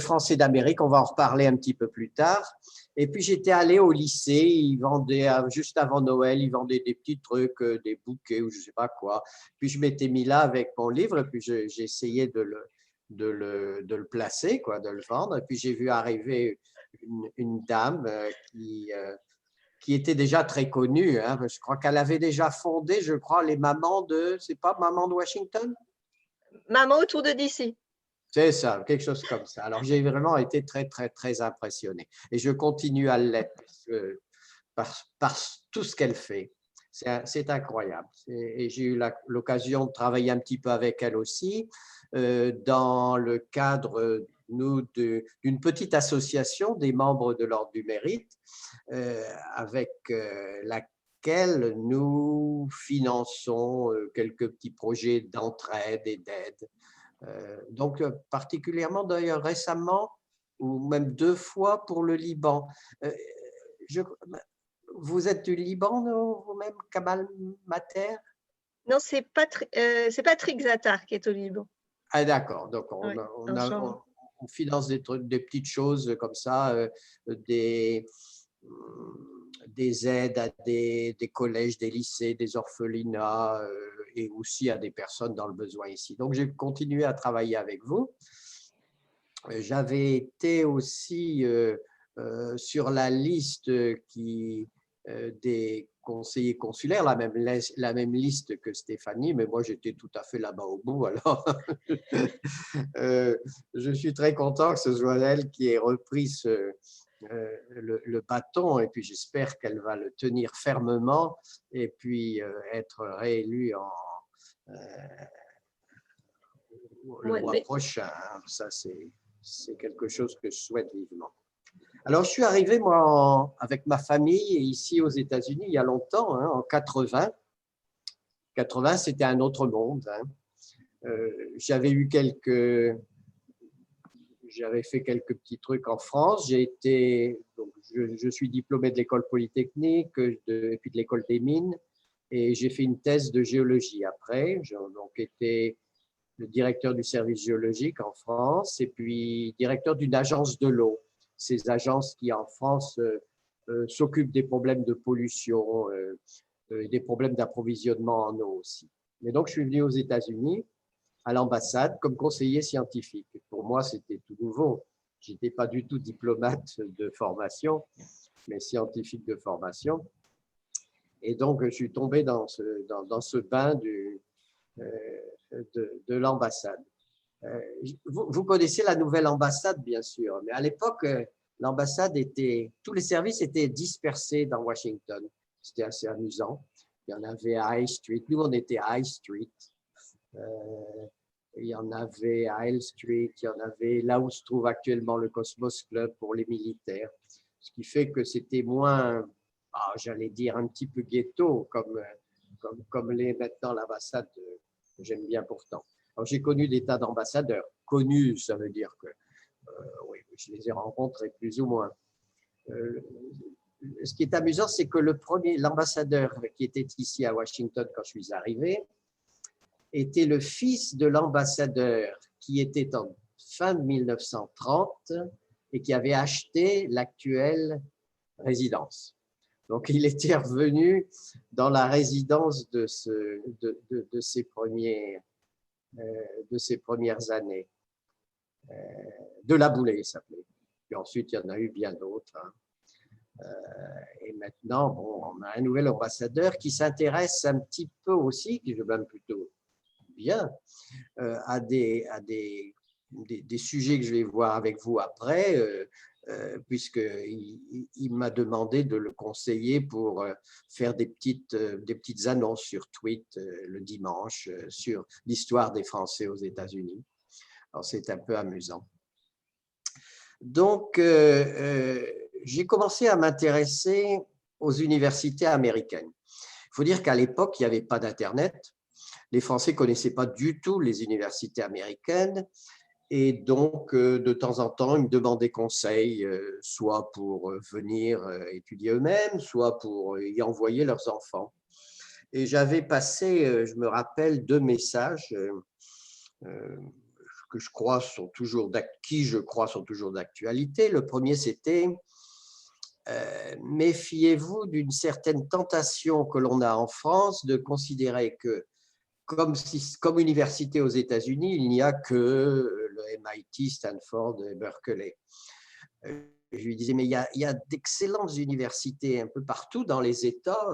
Français d'Amérique, on va en reparler un petit peu plus tard. Et puis j'étais allé au lycée, ils vendaient, juste avant Noël, ils vendaient des petits trucs, des bouquets ou je ne sais pas quoi. Puis je m'étais mis là avec mon livre, et puis j'ai essayé de le placer, quoi, de le vendre. Et puis j'ai vu arriver une dame qui était déjà très connue, hein. Je crois qu'elle avait déjà fondé, je crois, les mamans de, c'est pas Maman de Washington? Maman autour de DC. C'est ça, quelque chose comme ça. Alors, j'ai vraiment été très, très, très impressionné. Et je continue à l'être par tout ce qu'elle fait. C'est incroyable. Et j'ai eu l'occasion de travailler un petit peu avec elle aussi, dans le cadre, nous, d'une petite association des membres de l'Ordre du Mérite, avec laquelle nous finançons quelques petits projets d'entraide et d'aide. Donc, particulièrement d'ailleurs récemment, ou même 2 fois pour le Liban. Je, vous êtes du Liban, vous-même, Kamal Mater? Non, c'est Patrick Zatar qui est au Liban. Ah, d'accord. Donc, Oui, enchanté. on finance des trucs, des petites choses comme ça, des, des aides à des collèges, des lycées, des orphelinats et aussi à des personnes dans le besoin ici. Donc, j'ai continué à travailler avec vous. J'avais été aussi sur la liste des conseillers consulaires, la même liste que Stéphanie, mais moi j'étais tout à fait là-bas au bout. Alors, je suis très content que ce soit elle qui ait repris le bâton, et puis j'espère qu'elle va le tenir fermement et puis être réélue le Ouais, mois mais prochain. Ça, c'est quelque chose que je souhaite vivement. Alors, je suis arrivé, moi, avec ma famille ici aux États-Unis il y a longtemps, hein, en 80. 80, c'était un autre monde. Hein. J'avais fait quelques petits trucs en France. Je suis diplômé de l'école polytechnique et puis de l'école des mines. Et j'ai fait une thèse de géologie après. J'ai donc été le directeur du service géologique en France et puis directeur d'une agence de l'eau. Ces agences qui, en France, s'occupent des problèmes de pollution et des problèmes d'approvisionnement en eau aussi. Mais donc, je suis venu aux États-Unis, à l'ambassade, comme conseiller scientifique. Pour moi, c'était tout nouveau. Je n'étais pas du tout diplomate de formation, mais scientifique de formation. Et donc, je suis tombé dans ce bain de l'ambassade. Vous connaissez la nouvelle ambassade, bien sûr, mais à l'époque, tous les services étaient dispersés dans Washington. C'était assez amusant. Il y en avait à High Street. Nous, on était à High Street. Il y en avait à L Street. Il y en avait là où se trouve actuellement le Cosmos Club pour les militaires. Ce qui fait que c'était moins, j'allais dire, un petit peu ghetto, comme l'est maintenant l'ambassade que j'aime bien pourtant. Alors, j'ai connu des tas d'ambassadeurs. Connus, ça veut dire que oui, je les ai rencontrés plus ou moins. Ce qui est amusant, c'est que l'ambassadeur qui était ici à Washington quand je suis arrivé, était le fils de l'ambassadeur qui était en fin 1930 et qui avait acheté l'actuelle résidence. Donc, il était revenu dans la résidence de ses premières années. De la Boulée, il s'appelait. Puis ensuite, il y en a eu bien d'autres. Hein. Et maintenant, bon, on a un nouvel ambassadeur qui s'intéresse un petit peu aussi, qui est même plutôt bien, à des sujets que je vais voir avec vous après, puisqu'il m'a demandé de le conseiller pour faire des petites annonces sur Twitter le dimanche sur l'histoire des Français aux États-Unis. Alors, c'est un peu amusant. Donc, j'ai commencé à m'intéresser aux universités américaines. Il faut dire qu'à l'époque, il n'y avait pas d'Internet. Les Français ne connaissaient pas du tout les universités américaines. Et donc, de temps en temps, ils me demandaient conseil, soit pour venir étudier eux-mêmes, soit pour y envoyer leurs enfants. Et j'avais passé, je me rappelle, 2 messages que je crois sont toujours d'actualité. Le premier, c'était méfiez-vous d'une certaine tentation que l'on a en France de considérer que, comme université aux États-Unis, il n'y a que le MIT, Stanford et Berkeley. Je lui disais, mais il y a d'excellentes universités un peu partout dans les États,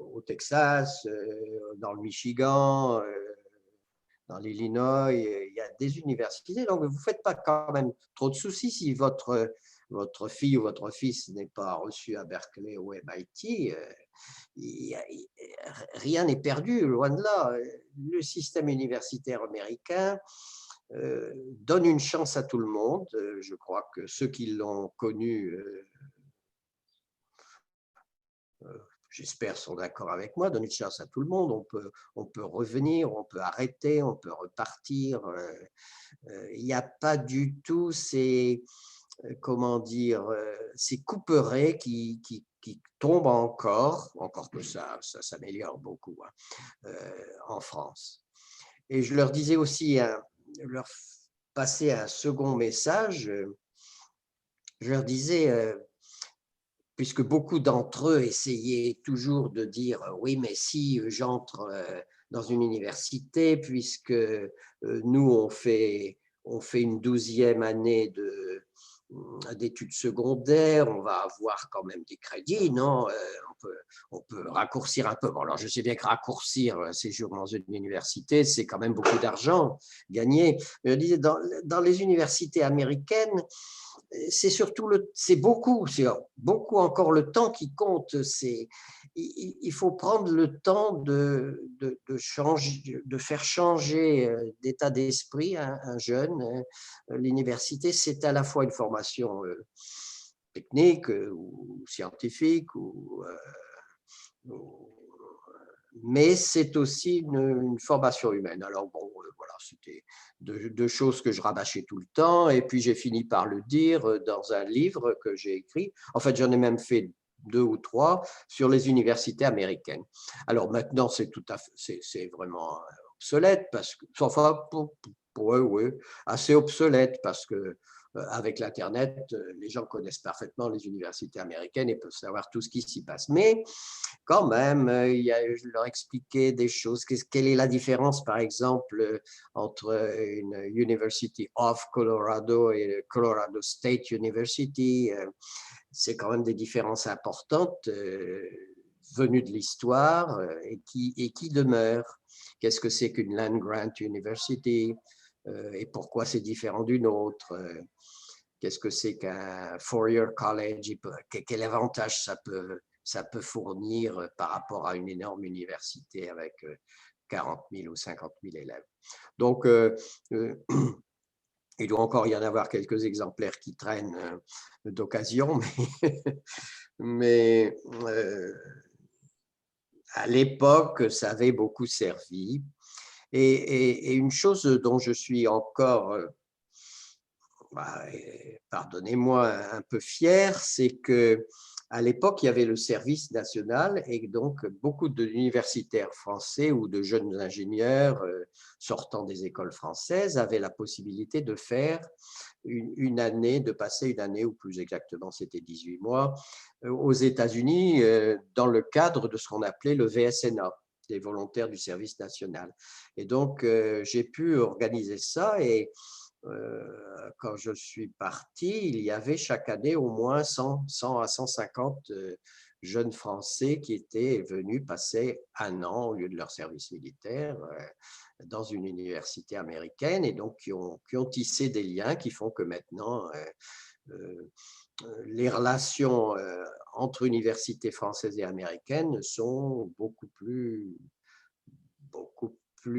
au Texas, dans le Michigan, dans l'Illinois, il y a des universités. Donc, vous ne faites pas quand même trop de soucis si votre fille ou votre fils n'est pas reçu à Berkeley ou MIT. Rien n'est perdu, loin de là. Le système universitaire américain donne une chance à tout le monde. Je crois que ceux qui l'ont connu, j'espère, sont d'accord avec moi, donne une chance à tout le monde. On peut revenir, on peut arrêter, on peut repartir. Il n'y a pas du tout ces, comment dire, ces couperets qui tombent encore que ça s'améliore beaucoup en France. Et je leur disais aussi, leur passer un second message, je leur disais, puisque beaucoup d'entre eux essayaient toujours de dire oui, mais si j'entre dans une université, puisque nous, on fait une 12e année d'études secondaires, on va avoir quand même des crédits, non, on peut raccourcir un peu. Bon, alors je sais bien que raccourcir un séjour dans une université, c'est quand même beaucoup d'argent gagné. Je disais, dans les universités américaines, c'est beaucoup encore le temps qui compte. Il faut prendre le temps de faire changer d'état d'esprit un jeune. L'université, c'est à la fois une formation technique ou scientifique, mais c'est aussi une formation humaine. Alors bon, voilà, c'était deux choses que je rabâchais tout le temps, et puis j'ai fini par le dire dans un livre que j'ai écrit. En fait, j'en ai même fait 2 ou 3 sur les universités américaines. Alors maintenant, c'est vraiment obsolète, parce que, enfin, pour eux, oui, assez obsolète, parce que avec l'Internet, les gens connaissent parfaitement les universités américaines et peuvent savoir tout ce qui s'y passe. Mais quand même, je leur expliquais des choses. Quelle est la différence, par exemple, entre une University of Colorado et Colorado State University? C'est quand même des différences importantes venues de l'histoire et qui demeurent. Qu'est-ce que c'est qu'une land-grant university et pourquoi c'est différent d'une autre? Qu'est-ce que c'est qu'un four-year college? Quel avantage ça peut fournir par rapport à une énorme université avec 40 000 ou 50 000 élèves. Donc, il doit encore y en avoir quelques exemplaires qui traînent d'occasion, mais à l'époque, ça avait beaucoup servi. Et une chose dont je suis encore, pardonnez-moi, un peu fier, c'est que à l'époque, il y avait le service national et donc beaucoup d'universitaires français ou de jeunes ingénieurs sortant des écoles françaises avaient la possibilité de faire une année, de passer une année, ou plus exactement, c'était 18 mois, aux États-Unis dans le cadre de ce qu'on appelait le VSNA, des volontaires du service national. Et donc, j'ai pu organiser ça et quand je suis parti, il y avait chaque année au moins 100 à 150 jeunes Français qui étaient venus passer un an au lieu de leur service militaire dans une université américaine et donc qui ont tissé des liens qui font que maintenant les relations entre universités françaises et américaines sont beaucoup plus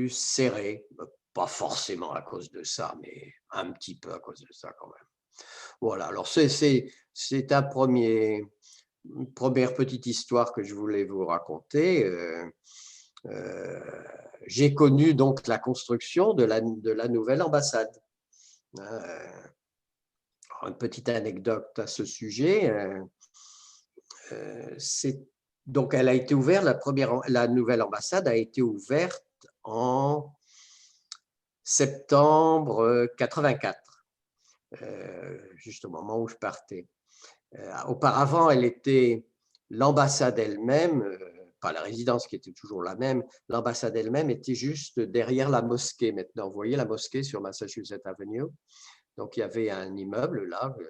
serrées. Pas forcément à cause de ça, mais un petit peu à cause de ça quand même. Voilà, alors c'est une première petite histoire que je voulais vous raconter. J'ai connu donc la construction de la nouvelle ambassade. Une petite anecdote à ce sujet. Donc, elle a été ouverte, la nouvelle ambassade a été ouverte en septembre 84, juste au moment où je partais. Auparavant, elle était l'ambassade elle-même, pas la résidence qui était toujours la même, l'ambassade elle-même était juste derrière la mosquée maintenant. Vous voyez la mosquée sur Massachusetts Avenue? Donc, il y avait un immeuble là où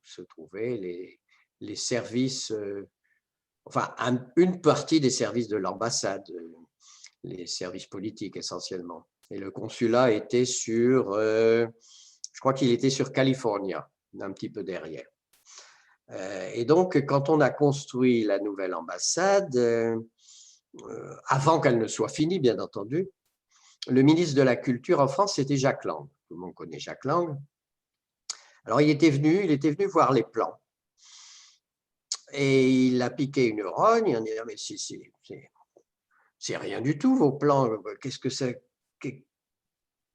se trouvaient les services, enfin, une partie des services de l'ambassade, les services politiques essentiellement. Et le consulat était sur, je crois qu'il était sur California, un petit peu derrière. Et donc, quand on a construit la nouvelle ambassade, avant qu'elle ne soit finie, bien entendu, le ministre de la Culture en France, c'était Jacques Lang. Tout le monde connaît Jacques Lang. Alors, il était venu voir les plans. Et il a piqué une rogne en disant, mais c'est rien du tout, vos plans. Qu'est-ce que c'est?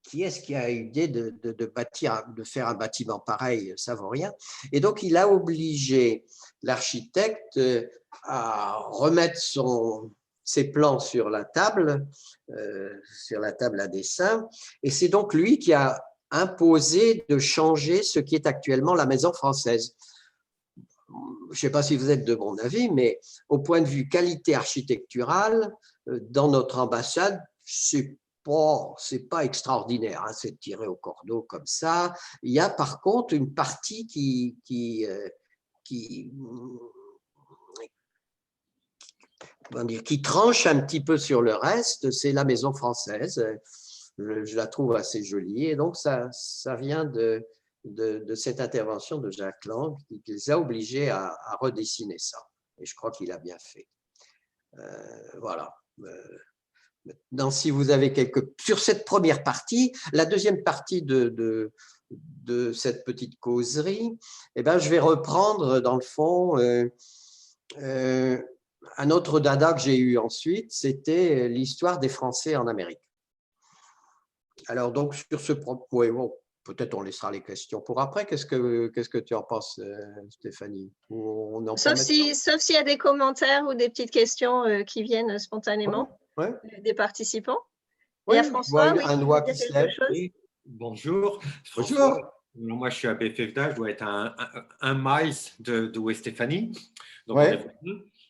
Qui est-ce qui a eu l'idée de bâtir, de faire un bâtiment pareil? Ça vaut rien. Et donc, il a obligé l'architecte à remettre ses plans sur la table à dessin. Et c'est donc lui qui a imposé de changer ce qui est actuellement la Maison française. Je ne sais pas si vous êtes de mon avis, mais au point de vue qualité architecturale, dans notre ambassade, c'est pas extraordinaire, hein, c'est tiré au cordeau comme ça. Il y a par contre une partie qui tranche un petit peu sur le reste, c'est la Maison française. Je la trouve assez jolie et donc ça vient de cette intervention de Jacques Lang qui les a obligés à redessiner ça. Et je crois qu'il a bien fait. Voilà. Maintenant, si vous avez sur cette première partie, la deuxième partie de cette petite causerie, eh ben, je vais reprendre dans le fond un autre dada que j'ai eu ensuite, c'était l'histoire des Français en Amérique. Alors donc sur ce propos, ouais, bon, peut-être on laissera les questions pour après. Qu'est-ce que tu en penses, Stéphanie? Sauf s'il y a des commentaires ou des petites questions qui viennent spontanément des participants. Oui, il y a François, un doigt qui se lève. Oui. Bonjour. Bonjour. François. Moi, je suis à BFFDA, je dois être un miles de Stéphanie. Donc, ouais.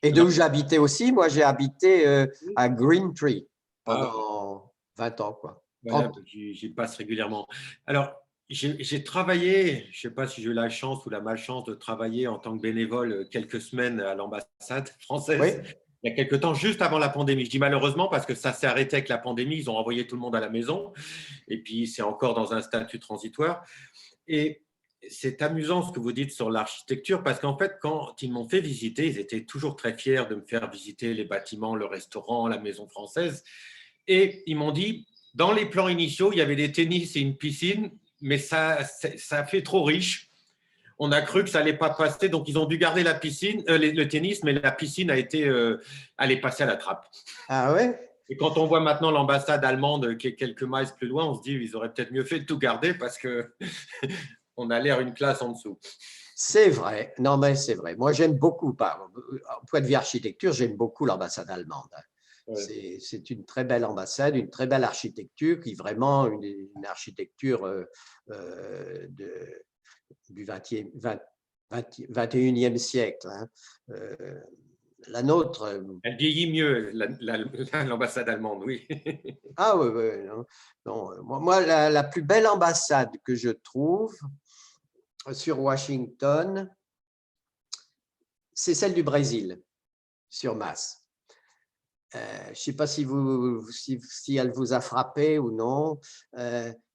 Et d'où j'habitais aussi, moi j'ai habité à Green Tree pendant 20 ans. Quoi. Voilà, j'y passe régulièrement. Alors, j'ai travaillé, je ne sais pas si j'ai eu la chance ou la malchance de travailler en tant que bénévole quelques semaines à l'ambassade française. Oui. Il y a quelques temps, juste avant la pandémie. Je dis malheureusement parce que ça s'est arrêté avec la pandémie. Ils ont renvoyé tout le monde à la maison. Et puis, c'est encore dans un statut transitoire. Et c'est amusant ce que vous dites sur l'architecture parce qu'en fait, quand ils m'ont fait visiter, ils étaient toujours très fiers de me faire visiter les bâtiments, le restaurant, la maison française. Et ils m'ont dit, dans les plans initiaux, il y avait des tennis et une piscine, mais ça fait trop riche. On a cru que ça n'allait pas passer, donc ils ont dû garder la piscine, le tennis, mais la piscine allait passer à la trappe. Ah ouais? Et quand on voit maintenant l'ambassade allemande qui est quelques miles plus loin, on se dit qu'ils auraient peut-être mieux fait de tout garder parce qu'on a l'air une classe en dessous. C'est vrai. Non, mais c'est vrai. Moi, j'aime beaucoup, au point de vue architecture, j'aime beaucoup l'ambassade allemande. Ouais. C'est une très belle ambassade, une très belle architecture, qui est vraiment une architecture du 21e siècle. Hein. La nôtre… Elle vieillit mieux, l'ambassade allemande, oui. Ah oui, oui. Non. Moi, la plus belle ambassade que je trouve sur Washington, c'est celle du Brésil, sur Mas. Je ne sais pas si elle vous a frappé ou non.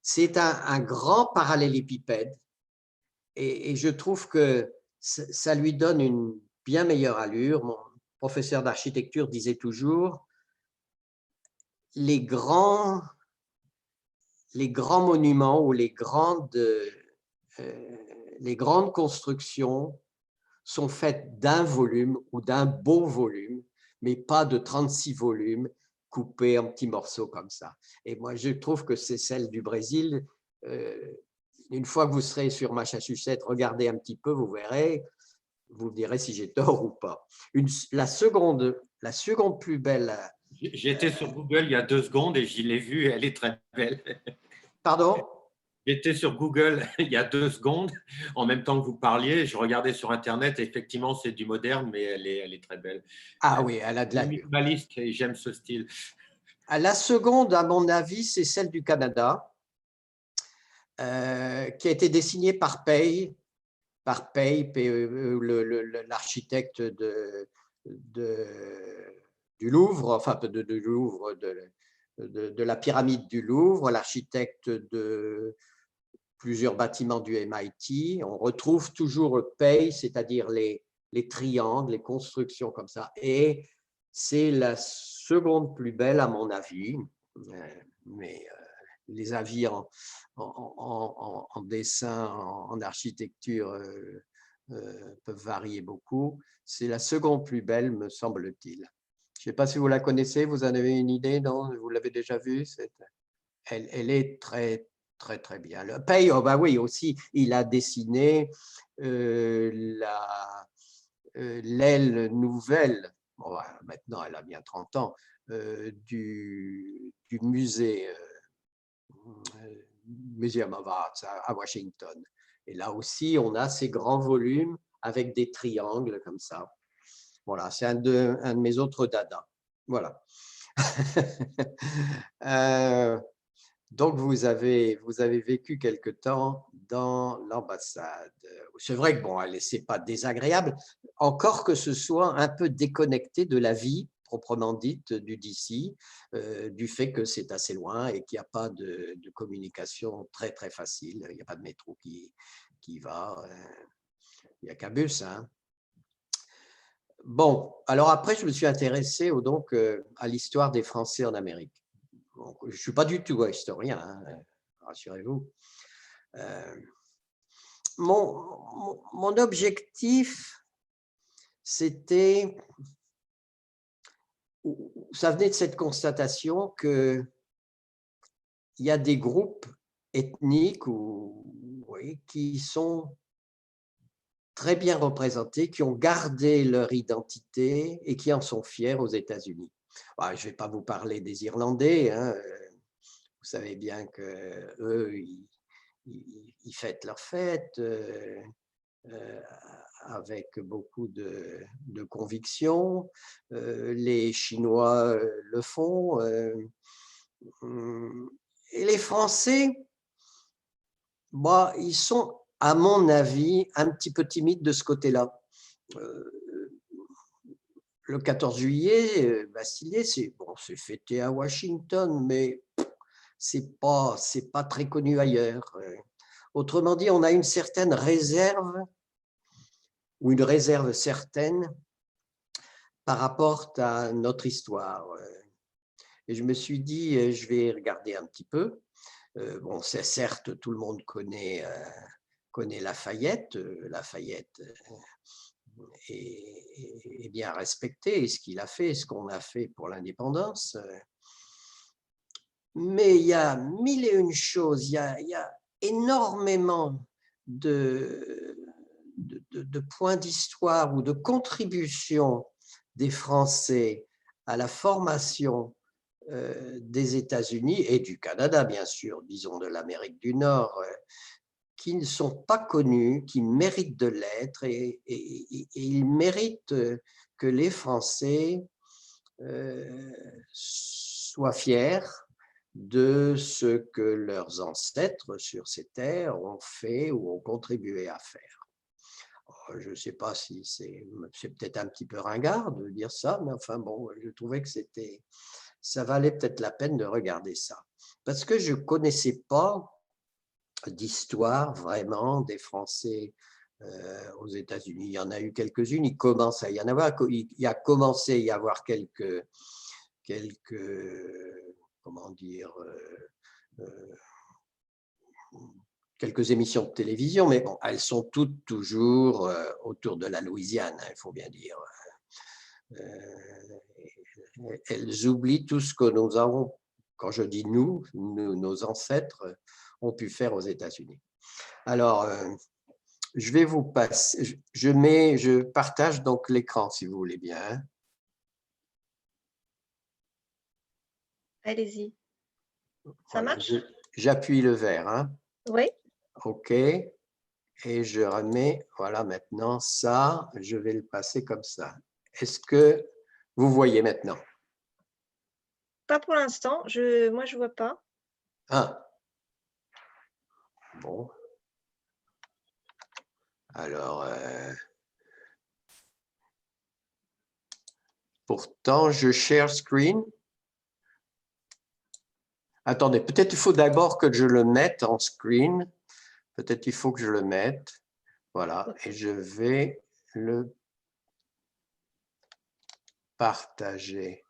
C'est un grand parallélépipède et je trouve que ça lui donne une bien meilleure allure. Mon professeur d'architecture disait toujours les grands monuments ou les grandes constructions sont faites d'un volume ou d'un beau volume, mais pas de 36 volumes coupés en petits morceaux comme ça. Et moi, je trouve que c'est celle du Brésil. Une fois que vous serez sur Massachusetts, regardez un petit peu, vous verrez, vous me direz si j'ai tort ou pas. La seconde plus belle… J'étais sur Google il y a 2 secondes et j'y l'ai vue, elle est très belle. Pardon? J'étais sur Google il y a 2 secondes, en même temps que vous parliez. Je regardais sur Internet. Effectivement, c'est du moderne, mais elle est très belle. Ah oui, elle a de Elle est l'allure. minimaliste et j'aime ce style. La seconde, à mon avis, c'est celle du Canada, qui a été dessinée par Pei, l'architecte du Louvre, enfin du Louvre, de la pyramide du Louvre, l'architecte de plusieurs bâtiments du MIT. On retrouve toujours Pei, c'est-à-dire les triangles, les constructions comme ça. Et c'est la seconde plus belle, à mon avis. Mais les avis en dessin, en architecture peuvent varier beaucoup. C'est la seconde plus belle, me semble-t-il. Je ne sais pas si vous la connaissez, vous en avez une idée, non? Vous l'avez déjà vue? Elle est très, très, très bien. Le Pei, oh bah oui, aussi, il a dessiné l'aile nouvelle, bon, maintenant elle a bien 30 ans, du musée Museum of Arts à Washington. Et là aussi, on a ces grands volumes avec des triangles comme ça. Voilà, c'est un de mes autres dadas. Voilà. Donc, vous avez vécu quelque temps dans l'ambassade. C'est vrai que bon, ce n'est pas désagréable, encore que ce soit un peu déconnecté de la vie proprement dite du DC, du fait que c'est assez loin et qu'il n'y a pas de communication très, très facile. Il n'y a pas de métro qui va. Il n'y a qu'un bus. Hein. Bon, alors après, je me suis intéressé donc à l'histoire des Français en Amérique. Donc, je ne suis pas du tout historien, hein, rassurez-vous. Mon objectif, c'était, ça venait de cette constatation qu'il y a des groupes ethniques qui sont très bien représentés, qui ont gardé leur identité et qui en sont fiers aux États-Unis. Je ne vais pas vous parler des Irlandais, hein, vous savez bien qu'eux, ils fêtent leur fête avec beaucoup de conviction. Les Chinois le font. Et les Français, ils sont, à mon avis, un petit peu timides de ce côté-là. Le 14 juillet, Bastille, c'est fêté à Washington, mais c'est pas très connu ailleurs. Autrement dit, on a une certaine réserve ou une réserve certaine par rapport à notre histoire. Et je me suis dit, je vais regarder un petit peu. Bon, c'est certes, tout le monde connaît Lafayette. Lafayette est bien respecté, ce qu'il a fait, ce qu'on a fait pour l'indépendance. Mais il y a mille et une choses, il y a énormément de points d'histoire ou de contributions des Français à la formation des États-Unis et du Canada, bien sûr, disons de l'Amérique du Nord, qui ne sont pas connus, qui méritent de l'être et ils méritent que les Français soient fiers de ce que leurs ancêtres sur ces terres ont fait ou ont contribué à faire. Je ne sais pas si c'est peut-être un petit peu ringard de dire ça, mais enfin bon, je trouvais que ça valait peut-être la peine de regarder ça. Parce que je ne connaissais pas d'histoire vraiment des Français aux États-Unis. Il y en a eu quelques-unes, il commence à y en avoir, il a commencé à y avoir quelques comment dire, quelques émissions de télévision, mais bon, elles sont toutes toujours autour de la Louisiane, il faut bien dire. Elles oublient tout ce que nous avons, quand je dis nous, nos ancêtres ont pu faire aux États-Unis. Alors, je vais vous passer, je partage donc l'écran si vous voulez bien. Hein. Allez-y. Ça marche? j'appuie le vert. Hein? Oui. OK. Et je remets, voilà, maintenant, ça, je vais le passer comme ça. Est-ce que vous voyez maintenant? Pas pour l'instant. Moi, je ne vois pas. Ah. Bon. Alors, pourtant, je share screen. Attendez, peut-être il faut d'abord que je le mette en screen. Peut-être il faut que je le mette. Voilà, et je vais le partager.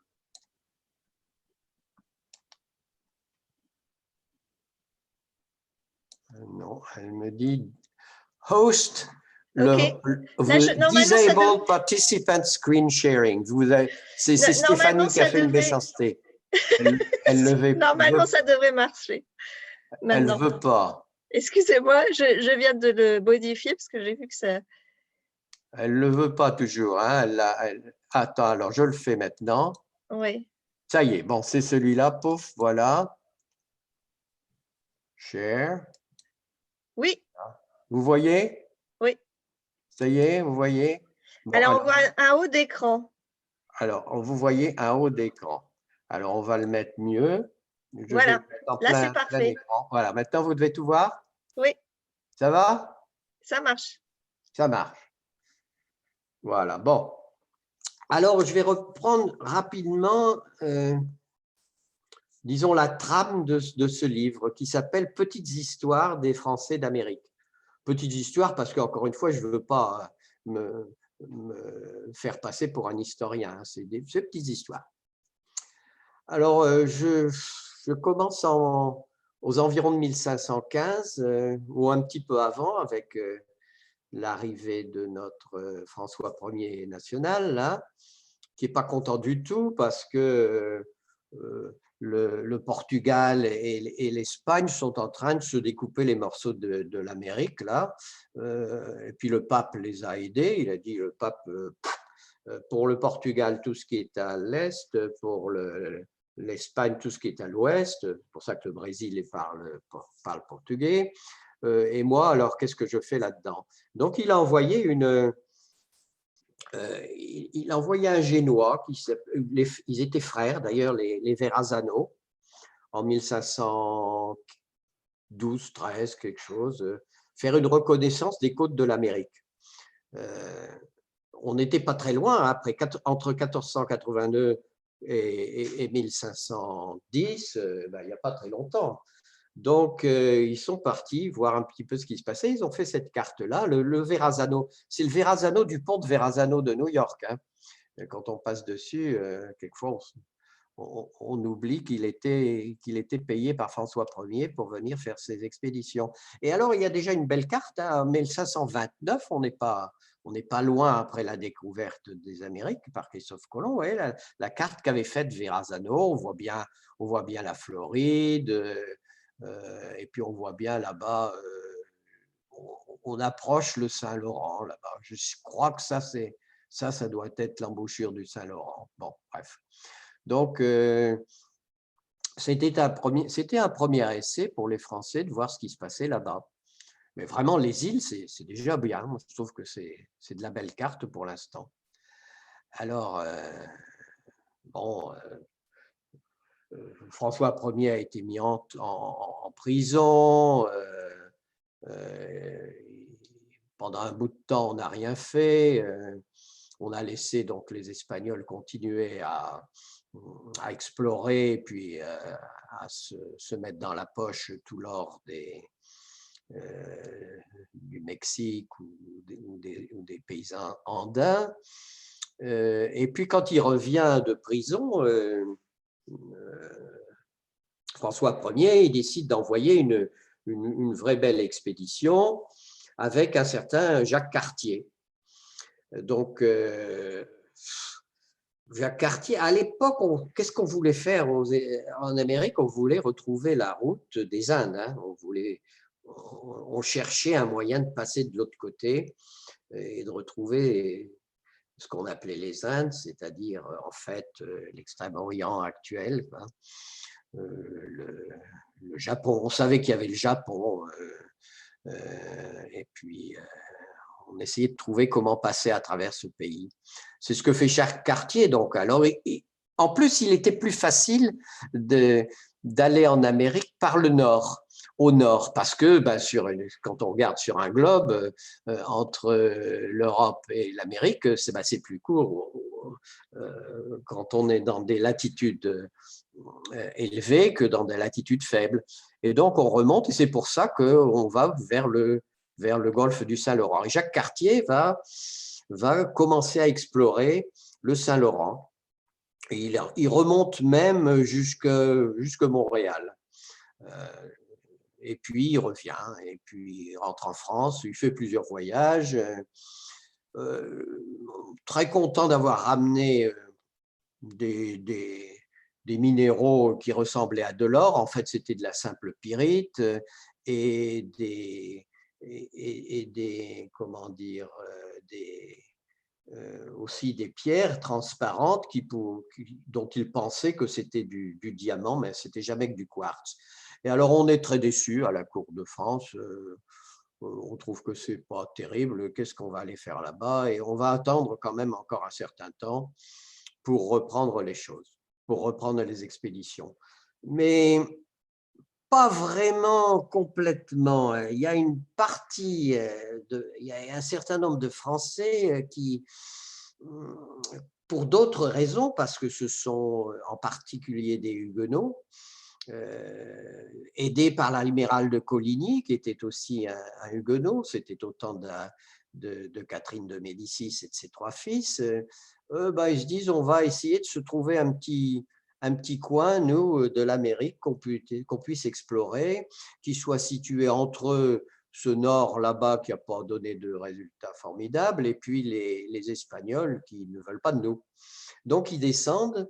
Non, elle me dit host, Okay. disable participant screen sharing. C'est Stéphanie qui a fait une méchanceté. Normalement, ça devrait marcher. Elle ne veut pas. Excusez-moi, je viens de le modifier parce que j'ai vu que ça… Elle ne le veut pas toujours. Hein. Attends, alors je le fais maintenant. Oui. Ça y est, bon, c'est celui-là, pouf, voilà. Share. Oui. Vous voyez? Oui. Ça y est, vous voyez? Bon, alors, on voit un haut d'écran. Alors, vous voyez un haut d'écran. Alors, on va le mettre mieux. Voilà, là, c'est parfait. Voilà, maintenant, vous devez tout voir? Oui. Ça va? Ça marche. Ça marche. Voilà, bon. Alors, je vais reprendre rapidement, disons, la trame de ce livre qui s'appelle « Petites histoires des Français d'Amérique ». Petites histoires parce qu'encore une fois, je ne veux pas me faire passer pour un historien. Hein. C'est des petites histoires. Alors, je commence aux environs de 1515 ou un petit peu avant avec l'arrivée de notre François Ier national, là, qui n'est pas content du tout parce que le Portugal et l'Espagne sont en train de se découper les morceaux de l'Amérique, là. Et puis le pape les a aidés. Il a dit, le pape, pour le Portugal, tout ce qui est à l'est, pour l'Espagne, tout ce qui est à l'ouest. C'est pour ça que le Brésil parle portugais. Et moi, alors, qu'est-ce que je fais là-dedans? Donc, il a envoyé un Génois, ils étaient frères d'ailleurs, les Verrazano, en 1512-13, quelque chose, faire une reconnaissance des côtes de l'Amérique. On n'était pas très loin, après, entre 1482 et 1510, il n'y a pas très longtemps. Donc, ils sont partis voir un petit peu ce qui se passait. Ils ont fait cette carte-là, le Verrazano. C'est le Verrazano du pont de Verrazano de New York. Hein. Quand on passe dessus, quelquefois, on oublie qu'il était payé par François Ier pour venir faire ses expéditions. Et alors, il y a déjà une belle carte. Hein. En 1529, on n'est pas loin après la découverte des Amériques par Christophe Colomb. Ouais, la carte qu'avait faite Verrazano, on voit bien la Floride. Et puis, on voit bien là-bas, on approche le Saint-Laurent là-bas. Je crois que ça doit être l'embouchure du Saint-Laurent. Bon, bref. Donc, c'était un premier essai pour les Français de voir ce qui se passait là-bas. Mais vraiment, les îles, c'est déjà bien. Moi, je trouve que c'est de la belle carte pour l'instant. Alors, bon… François Ier a été mis en prison. Pendant un bout de temps, on n'a rien fait. On a laissé donc les Espagnols continuer à explorer, puis à se mettre dans la poche tout l'or du Mexique ou des paysans andins. Et puis quand il revient de prison, François Ier, il décide d'envoyer une vraie belle expédition avec un certain Jacques Cartier. Donc, Jacques Cartier, à l'époque, qu'est-ce qu'on voulait faire en Amérique? On voulait retrouver la route des Indes. Hein. On cherchait un moyen de passer de l'autre côté et de retrouver ce qu'on appelait les Indes, c'est-à-dire en fait l'Extrême-Orient actuel. Quoi. le Japon. On savait qu'il y avait le Japon. Et puis, on essayait de trouver comment passer à travers ce pays. C'est ce que fait chaque quartier. Donc, alors, en plus, il était plus facile d'aller en Amérique par le nord, au nord, parce que quand on regarde sur un globe, entre l'Europe et l'Amérique, c'est plus court quand on est dans des latitudes élevées que dans des latitudes faibles. Et donc, on remonte, et c'est pour ça qu'on va vers le golfe du Saint-Laurent. Et Jacques Cartier va commencer à explorer le Saint-Laurent. Et il remonte même jusque Montréal. Et puis, il revient, et puis il rentre en France, il fait plusieurs voyages. Très content d'avoir ramené des minéraux qui ressemblaient à de l'or. En fait, c'était de la simple pyrite et comment dire, aussi des pierres transparentes dont il pensait que c'était du diamant, mais c'était jamais que du quartz. Et alors, on est très déçus à la Cour de France. On trouve que c'est pas terrible. Qu'est-ce qu'on va aller faire là-bas? Et on va attendre quand même encore un certain temps pour reprendre les choses, pour reprendre les expéditions. Mais pas vraiment complètement. Il y a une partie, il y a un certain nombre de Français qui, pour d'autres raisons, parce que ce sont en particulier des Huguenots, aidés par l'amiral de Coligny, qui était aussi un Huguenot, c'était au temps de Catherine de Médicis et de ses 3 fils, ils se disent on va essayer de se trouver un petit coin, nous, de l'Amérique qu'on puisse explorer, qui soit situé entre ce nord là-bas qui n'a pas donné de résultats formidables, et puis les Espagnols qui ne veulent pas de nous. Donc, ils descendent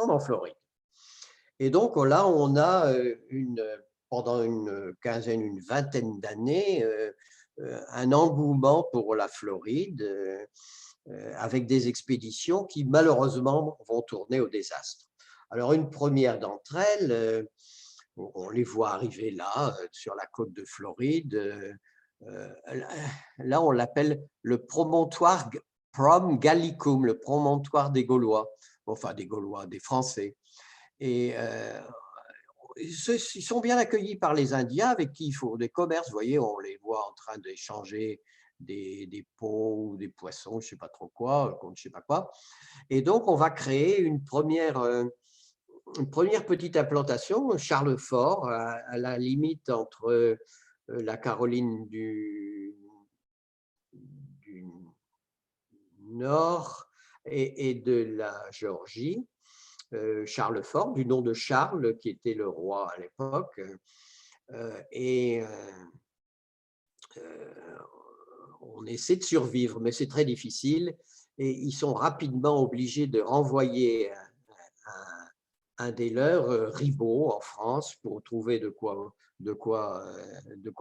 en Floride. Et donc, là, on a pendant une quinzaine, une vingtaine d'années, un engouement pour la Floride, avec des expéditions qui, malheureusement, vont tourner au désastre. Alors, une première d'entre elles, on les voit arriver là, sur la côte de Floride. Là, on l'appelle le promontoire Prom Gallicum, le promontoire des Gaulois, enfin des Gaulois, des Français. Et ils sont bien accueillis par les Indiens avec qui ils font des commerces. Vous voyez, on les voit en train d'échanger des peaux ou des poissons, je ne sais pas trop quoi, contre je ne sais pas quoi. Et donc, on va créer une première petite implantation, Charlefort, à la limite entre la Caroline du Nord et de la Géorgie. Charlefort, du nom de Charles, qui était le roi à l'époque. On essaie de survivre, mais c'est très difficile. Et ils sont rapidement obligés de renvoyer un des leurs, Ribaud, en France, pour trouver de quoi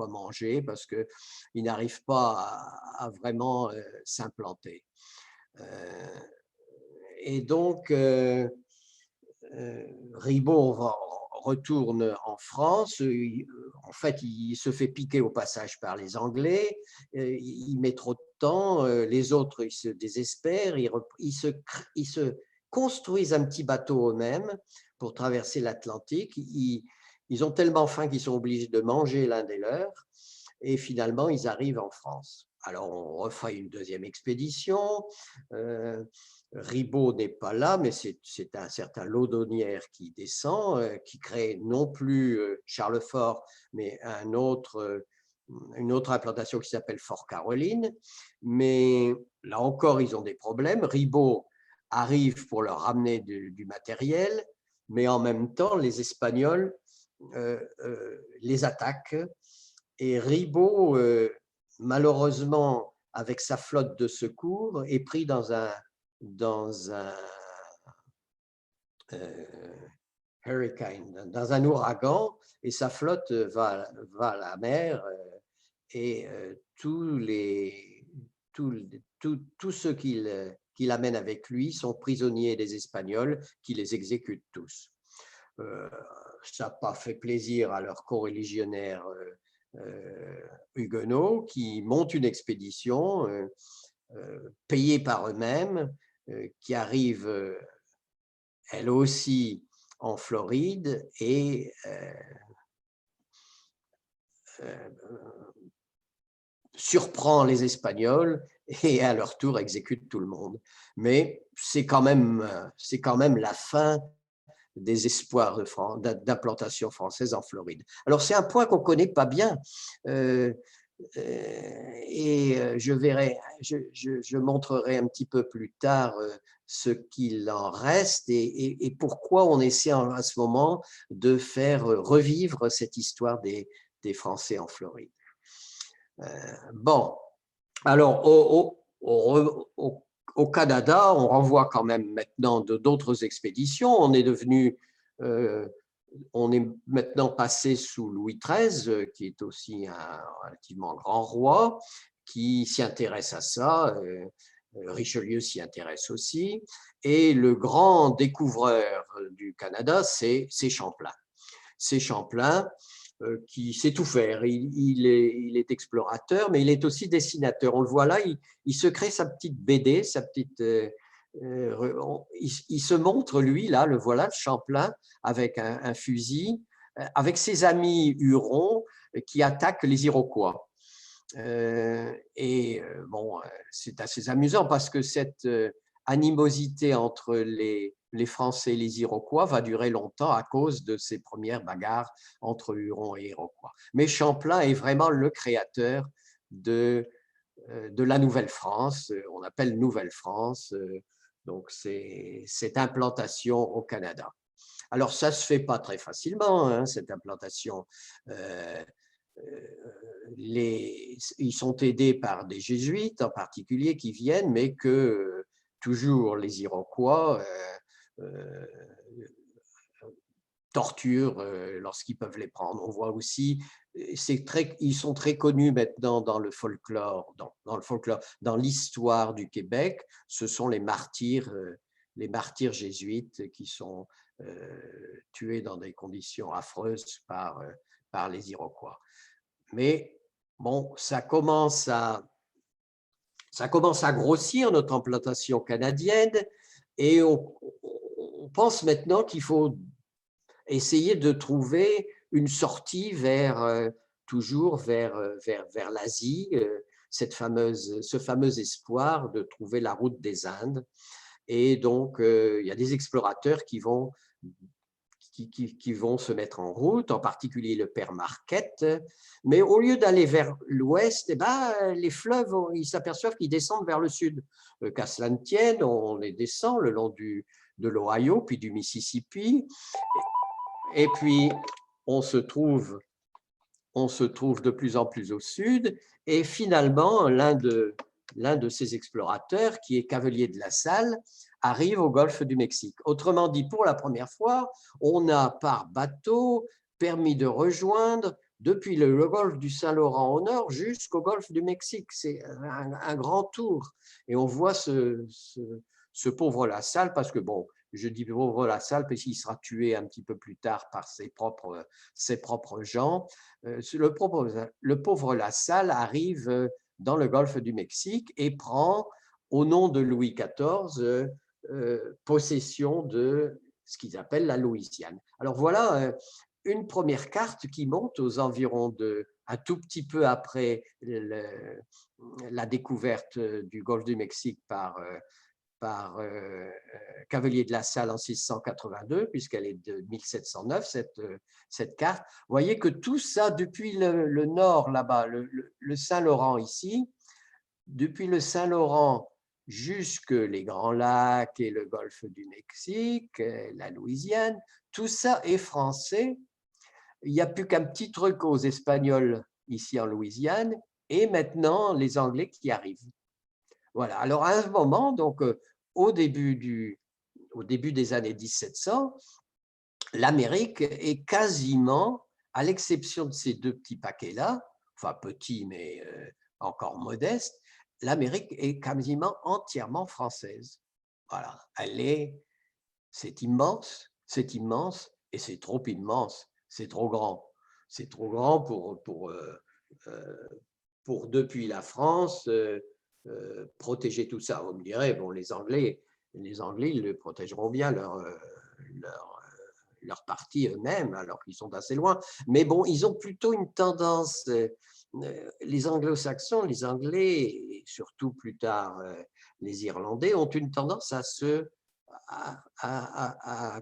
manger, parce qu'ils n'arrivent pas à vraiment s'implanter. Et donc, Ribaud retourne en France. En fait, il se fait piquer au passage par les Anglais. Il met trop de temps. Les autres, ils se désespèrent. Ils se construisent un petit bateau eux-mêmes pour traverser l'Atlantique. Ils ont tellement faim qu'ils sont obligés de manger l'un des leurs. Et finalement, ils arrivent en France. Alors, on refait une deuxième expédition. Ribaud n'est pas là, mais c'est un certain Laudonnière qui descend, qui crée non plus Charlefort, mais une autre implantation qui s'appelle Fort Caroline. Mais là encore, ils ont des problèmes. Ribaud arrive pour leur ramener du matériel, mais en même temps, les Espagnols les attaquent. Et Ribaud, malheureusement, avec sa flotte de secours, est pris dans un hurricane, dans un ouragan, et sa flotte va à la mer, et tous ceux qu'il qu'il amène avec lui sont prisonniers des Espagnols qui les exécutent tous. Ça n'a pas fait plaisir à leurs coreligionnaires huguenots qui montent une expédition payée par eux-mêmes, qui arrive elle aussi en Floride et surprend les Espagnols et à leur tour exécute tout le monde. Mais c'est quand même la fin des espoirs d'implantation française en Floride. Alors c'est un point qu'on ne connaît pas bien et je montrerai un petit peu plus tard ce qu'il en reste et pourquoi on essaie à ce moment de faire revivre cette histoire des Français en Floride. Bon, alors au Canada, on renvoie quand même maintenant d'autres expéditions. On est maintenant passé sous Louis XIII, qui est aussi un relativement grand roi, qui s'y intéresse à ça. Richelieu s'y intéresse aussi. Et le grand découvreur du Canada, c'est Champlain. C'est Champlain qui sait tout faire. Il est explorateur, mais il est aussi dessinateur. On le voit là, il se crée sa petite BD, sa petite... il se montre, lui, là, le voilà, Champlain, avec un fusil, avec ses amis Hurons qui attaquent les Iroquois. Bon, c'est assez amusant parce que cette animosité entre les Français et les Iroquois va durer longtemps à cause de ces premières bagarres entre Hurons et Iroquois. Mais Champlain est vraiment le créateur de la Nouvelle-France, on appelle Nouvelle-France, donc c'est cette implantation au Canada. Alors ça ne se fait pas très facilement, hein, cette implantation. Ils sont aidés par des jésuites en particulier qui viennent, mais que toujours les Iroquois torturent lorsqu'ils peuvent les prendre. On voit aussi, ils sont très connus maintenant dans le folklore, dans l'histoire du Québec. Ce sont les martyrs jésuites qui sont tués dans des conditions affreuses par les Iroquois. Mais bon, ça commence à grossir notre implantation canadienne et on pense maintenant qu'il faut essayer de trouver une sortie toujours vers l'Asie, ce fameux espoir de trouver la route des Indes. Et donc, il y a des explorateurs qui vont se mettre en route, en particulier le père Marquette. Mais au lieu d'aller vers l'ouest, les fleuves, ils s'aperçoivent qu'ils descendent vers le sud. Qu'à cela ne tienne, on les descend le long de l'Ohio, puis du Mississippi. Et puis, on se trouve de plus en plus au sud. Et finalement, l'un de ces explorateurs, qui est Cavelier de la Salle, arrive au golfe du Mexique. Autrement dit, pour la première fois, on a par bateau permis de rejoindre depuis le golfe du Saint-Laurent au nord jusqu'au golfe du Mexique. C'est un grand tour. Et on voit ce pauvre La Salle, parce que, bon, je dis pauvre La Salle parce qu'il sera tué un petit peu plus tard par ses propres gens. Le pauvre La Salle arrive dans le golfe du Mexique et prend, au nom de Louis XIV, possession de ce qu'ils appellent la Louisiane. Alors voilà une première carte qui monte aux environs un tout petit peu après la découverte du golfe du Mexique par Cavelier de la Salle en 1682, puisqu'elle est de 1709, cette carte. Vous voyez que tout ça, depuis le nord là-bas, le Saint-Laurent ici, depuis le Saint-Laurent jusque les Grands Lacs et le golfe du Mexique, la Louisiane, tout ça est français. Il n'y a plus qu'un petit truc aux Espagnols ici en Louisiane et maintenant les Anglais qui arrivent. Voilà. Alors à un moment, donc au début des années 1700, l'Amérique est quasiment, à l'exception de ces deux petits paquets-là, enfin petits mais encore modestes, l'Amérique est quasiment entièrement française. Voilà, c'est immense et c'est trop immense, c'est trop grand. C'est trop grand pour depuis la France, protéger tout ça. Vous me direz, bon, les Anglais, ils le protégeront bien leur partie eux-mêmes, alors qu'ils sont assez loin. Mais bon, ils ont plutôt une tendance, les anglo-saxons, les Anglais, et surtout plus tard les Irlandais, ont une tendance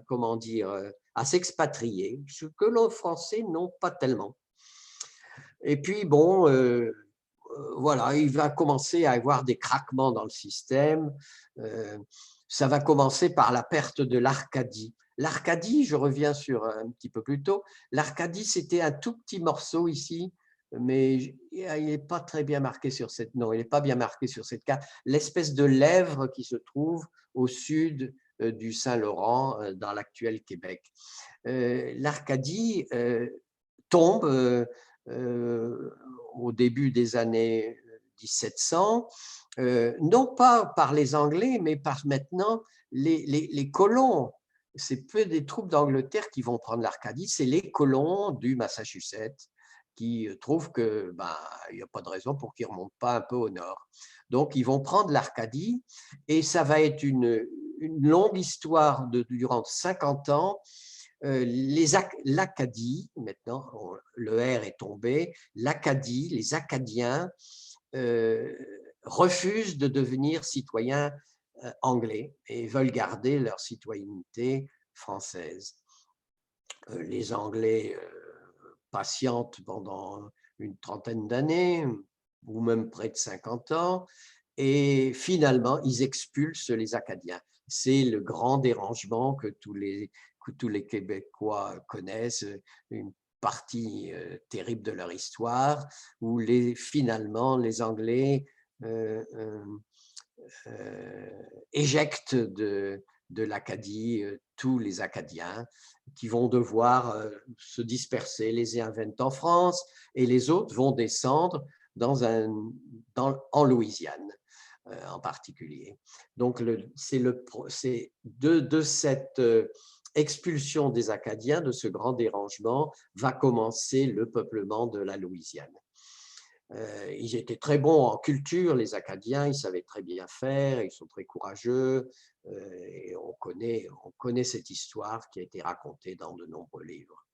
comment dire, à s'expatrier, ce que les Français n'ont pas tellement. Et puis, bon, voilà, il va commencer à avoir des craquements dans le système. Ça va commencer par la perte de l'Arcadie. L'Arcadie, je reviens sur un petit peu plus tôt, l'Arcadie, c'était un tout petit morceau ici, mais il n'est pas très bien marqué sur cette, non, il n'est pas bien marqué sur cette carte. L'espèce de lèvre qui se trouve au sud du Saint-Laurent, dans l'actuel Québec. L'Arcadie tombe au début des années 1700, non pas par les Anglais, mais par maintenant les colons. C'est peu des troupes d'Angleterre qui vont prendre l'Arcadie, c'est les colons du Massachusetts qui trouvent qu'il n'y a pas de raison pour qu'ils ne remontent pas un peu au nord. Donc, ils vont prendre l'Arcadie et ça va être une longue histoire durant 50 ans. L'Acadie, maintenant, le R est tombé, l'Acadie, les Acadiens refusent de devenir citoyens anglais et veulent garder leur citoyenneté française. Les Anglais patientent pendant une trentaine d'années, ou même près de 50 ans, et finalement, ils expulsent les Acadiens. C'est le grand dérangement que tous les Québécois connaissent, une partie terrible de leur histoire, où finalement les Anglais éjectent de l'Acadie tous les Acadiens qui vont devoir se disperser. Les uns viennent en France et les autres vont descendre en Louisiane en particulier. Donc, c'est de cette expulsion des Acadiens, de ce grand dérangement, va commencer le peuplement de la Louisiane. Ils étaient très bons en culture, les Acadiens, ils savaient très bien faire, ils sont très courageux, et on connaît cette histoire qui a été racontée dans de nombreux livres.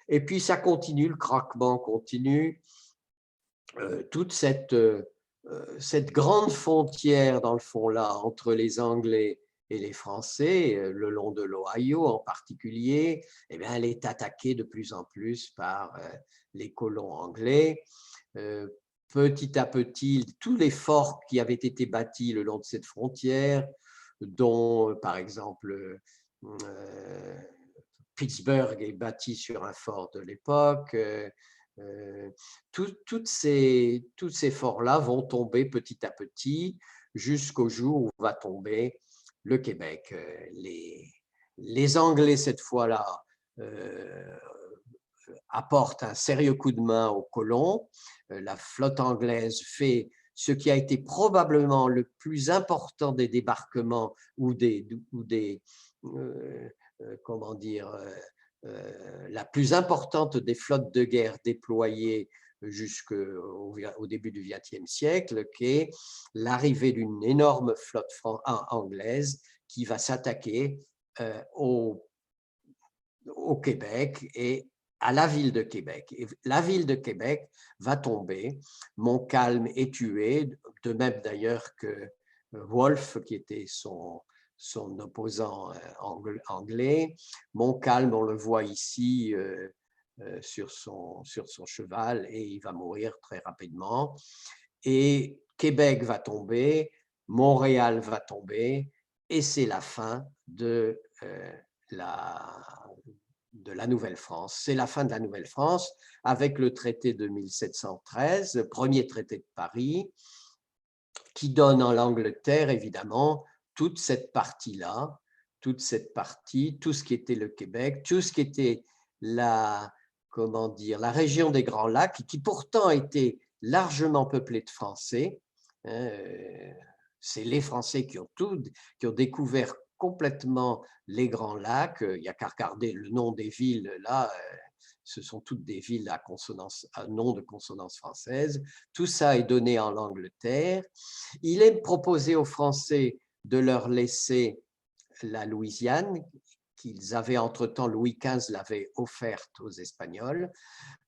Et puis ça continue, le craquement continue, toute cette grande frontière dans le fond là, entre les Anglais et les Français, le long de l'Ohio en particulier, eh bien, elle est attaquée de plus en plus par les colons anglais. Petit à petit, tous les forts qui avaient été bâtis le long de cette frontière, dont par exemple Pittsburgh est bâti sur un fort de l'époque, tous ces forts-là vont tomber petit à petit jusqu'au jour où va tomber le Québec. Les Anglais, cette fois-là, apporte un sérieux coup de main aux colons. La flotte anglaise fait ce qui a été probablement le plus important des débarquements ou comment dire, la plus importante des flottes de guerre déployées jusqu'au début du XXe siècle, qui est l'arrivée d'une énorme flotte anglaise qui va s'attaquer au Québec et à la ville de Québec. Et la ville de Québec va tomber. Montcalm est tué, de même d'ailleurs que Wolfe, qui était son opposant anglais. Montcalm, on le voit ici sur son cheval, et il va mourir très rapidement. Et Québec va tomber, Montréal va tomber, et c'est la fin de la Nouvelle-France. C'est la fin de la Nouvelle-France avec le traité de 1713, le premier traité de Paris, qui donne en l'Angleterre, évidemment, toute cette partie-là, tout ce qui était le Québec, tout ce qui était la région des Grands Lacs, qui pourtant était largement peuplée de Français, C'est les Français qui ont découvert complètement les Grands Lacs. Il n'y a qu'à regarder le nom des villes, là, ce sont toutes des villes à nom de consonance française. Tout ça est donné en Angleterre. Il est proposé aux Français de leur laisser la Louisiane, qu'ils avaient entre-temps, Louis XV l'avait offerte aux Espagnols,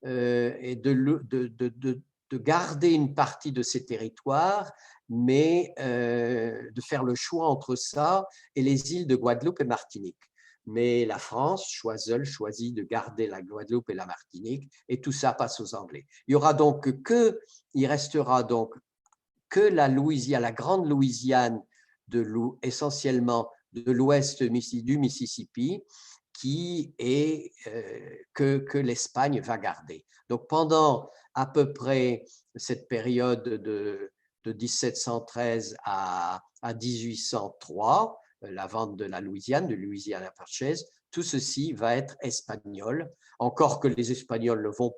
et de garder une partie de ces territoires, mais de faire le choix entre ça et les îles de Guadeloupe et Martinique. Mais la France, Choiseul, choisit de garder la Guadeloupe et la Martinique, et tout ça passe aux Anglais. Il restera donc que la Louisiane, la grande Louisiane, essentiellement de l'ouest du Mississippi, que l'Espagne va garder. Donc pendant à peu près cette période de 1713 à 1803, la vente de la Louisiane, de Louisiana Purchase, tout ceci va être espagnol, encore que les Espagnols ne vont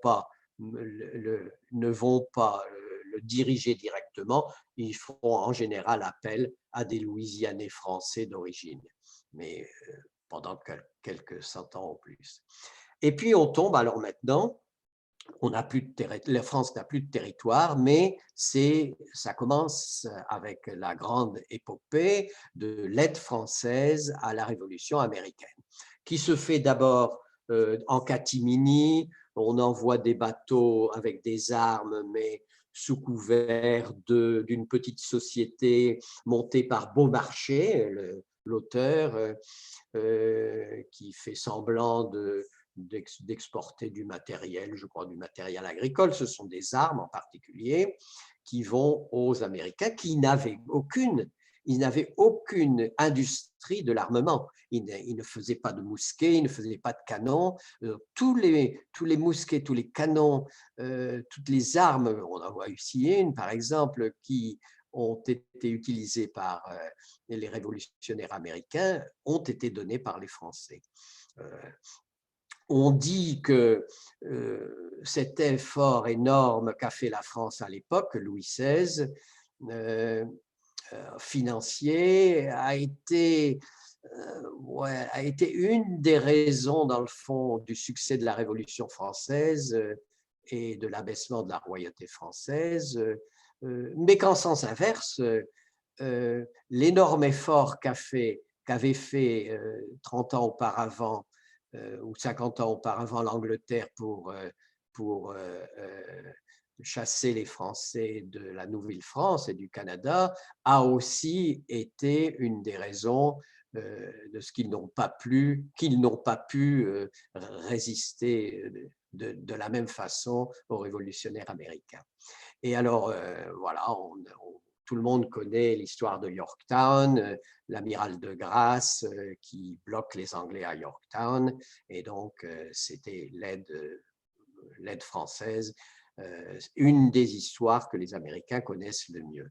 pas le diriger directement, ils font en général appel à des Louisianais français d'origine, mais pendant quelques 100 ans ou plus. Et puis on tombe alors maintenant, la France n'a plus de territoire, mais ça commence avec la grande épopée de l'aide française à la Révolution américaine, qui se fait d'abord en catimini. On envoie des bateaux avec des armes, mais sous couvert d'une petite société montée par Beaumarchais, l'auteur, qui fait semblant d'exporter du matériel, je crois du matériel agricole. Ce sont des armes en particulier qui vont aux Américains qui n'avaient aucune industrie de l'armement. Ils ne faisaient pas de mousquets, ils ne faisaient pas de canons. Tous les mousquets, tous les canons, toutes les armes, on en voit ici une par exemple, qui ont été utilisées par les révolutionnaires américains, ont été données par les Français. On dit que cet effort énorme qu'a fait la France à l'époque, Louis XVI, financier, a été une des raisons, dans le fond, du succès de la Révolution française et de l'abaissement de la royauté française, mais qu'en sens inverse, l'énorme effort qu'avait fait 30 ans auparavant ou 50 ans auparavant l'Angleterre pour chasser les Français de la Nouvelle-France et du Canada, a aussi été une des raisons de ce qu'ils n'ont pas pu résister de la même façon aux révolutionnaires américains. Et alors, voilà, tout le monde connaît l'histoire de Yorktown, l'amiral de Grasse qui bloque les Anglais à Yorktown, et donc c'était l'aide française, une des histoires que les Américains connaissent le mieux.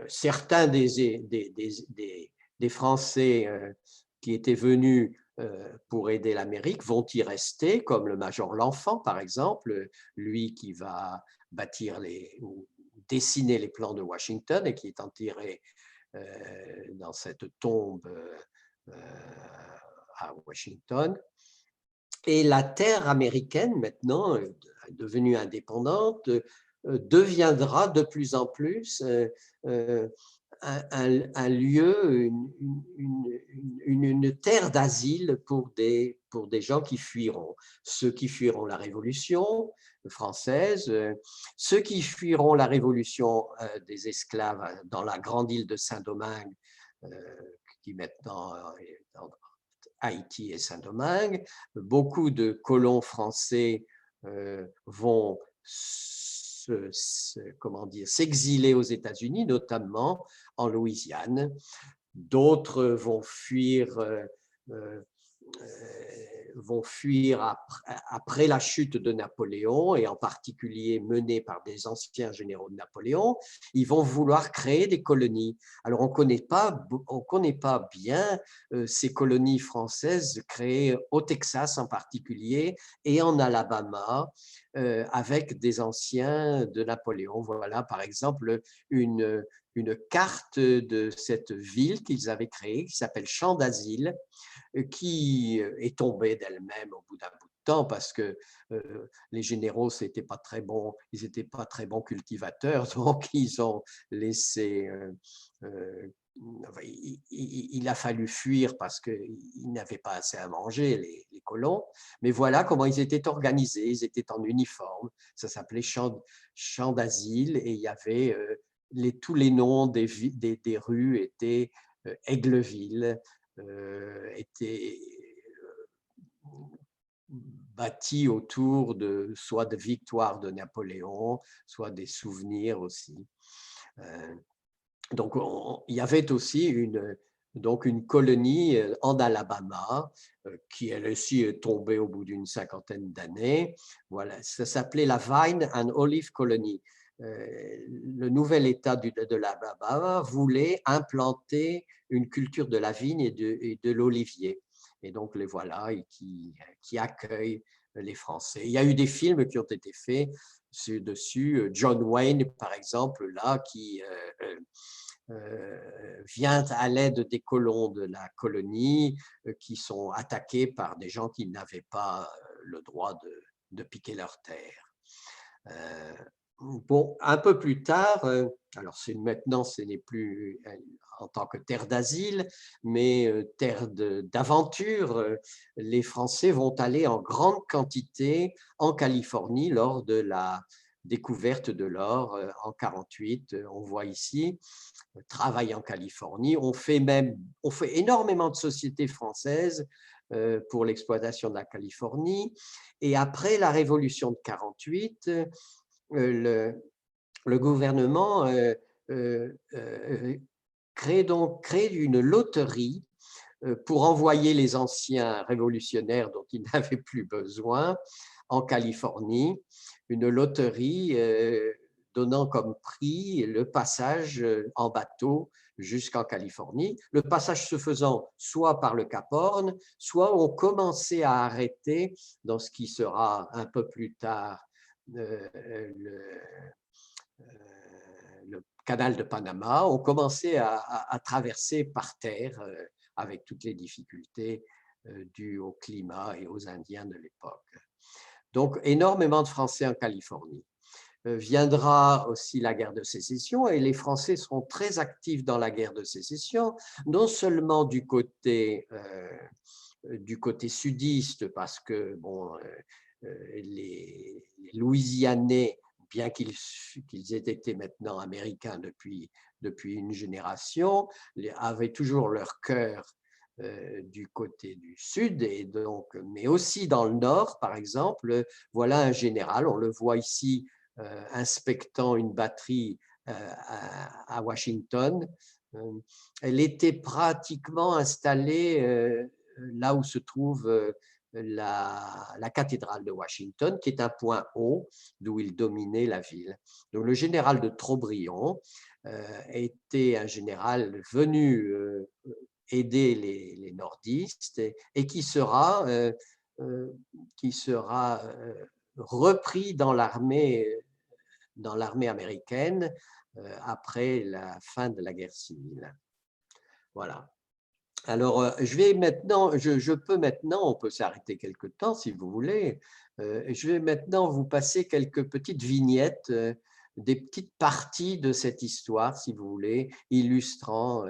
Certains des Français qui étaient venus pour aider l'Amérique vont y rester, comme le major L'Enfant, par exemple, lui qui va bâtir ou dessiner les plans de Washington et qui est enterré dans cette tombe à Washington. Et la terre américaine, maintenant, devenue indépendante, deviendra de plus en plus un lieu, une terre d'asile pour des gens qui fuiront. Ceux qui fuiront la Révolution française, ceux qui fuiront la Révolution des esclaves dans la grande île de Saint-Domingue, qui maintenant est Haïti et Saint-Domingue. Beaucoup de colons français vont s'exiler aux États-Unis, notamment en Louisiane. D'autres vont fuir après la chute de Napoléon, et en particulier menés par des anciens généraux de Napoléon. Ils vont vouloir créer des colonies. Alors, on ne connaît pas bien ces colonies françaises créées au Texas en particulier et en Alabama, avec des anciens de Napoléon. Voilà, par exemple, une carte de cette ville qu'ils avaient créée, qui s'appelle Champ d'Asile, qui est tombée d'elle-même au bout d'un bout de temps parce que les généraux n'étaient pas très bons, ils n'étaient pas très bons cultivateurs, donc ils ont laissé il a fallu fuir parce qu'ils n'avaient pas assez à manger, les colons. Mais voilà comment ils étaient organisés. Ils étaient en uniforme. Ça s'appelait champ d'asile et il y avait tous les noms des rues étaient Aigleville, étaient bâtis autour soit de victoires de Napoléon, soit des souvenirs aussi. Donc, il y avait aussi une colonie en Alabama qui, elle aussi, est tombée au bout d'une cinquantaine d'années. Voilà, ça s'appelait la Vine and Olive Colony. Le nouvel État de l'Alabama voulait implanter une culture de la vigne et de l'olivier. Et donc, les voilà qui accueillent les Français. Il y a eu des films qui ont été faits dessus. John Wayne, par exemple, là, qui vient à l'aide des colons de la colonie qui sont attaqués par des gens qui n'avaient pas le droit de piquer leur terre. Bon, un peu plus tard, alors maintenant ce n'est plus en tant que terre d'asile, mais terre d'aventure, les Français vont aller en grande quantité en Californie lors de la découverte de l'or en 1948. On voit ici, travail en Californie. On fait énormément de sociétés françaises pour l'exploitation de la Californie. Et après la Révolution de 1948, le gouvernement crée une loterie pour envoyer les anciens révolutionnaires dont ils n'avaient plus besoin en Californie, une loterie donnant comme prix le passage en bateau jusqu'en Californie. Le passage se faisant soit par le Cap Horn, soit on commençait à arrêter dans ce qui sera un peu plus tard le canal de Panama. On commençait à traverser par terre avec toutes les difficultés dues au climat et aux Indiens de l'époque. Donc, énormément de Français en Californie. Viendra aussi la guerre de sécession et les Français seront très actifs dans la guerre de sécession, non seulement du côté sudiste, parce que bon, les Louisianais, bien qu'ils aient été maintenant américains depuis une génération, avaient toujours leur cœur du côté du sud, et donc, mais aussi dans le nord, par exemple. Voilà un général, on le voit ici inspectant une batterie à Washington. Elle était pratiquement installée là où se trouve la cathédrale de Washington, qui est un point haut d'où il dominait la ville. Donc, le général de Trobriand était un général venu aider les nordistes et qui sera repris dans l'armée américaine après la fin de la guerre civile. Voilà. Alors, je peux maintenant, on peut s'arrêter quelque temps si vous voulez, je vais maintenant vous passer quelques petites vignettes, des petites parties de cette histoire, si vous voulez, illustrant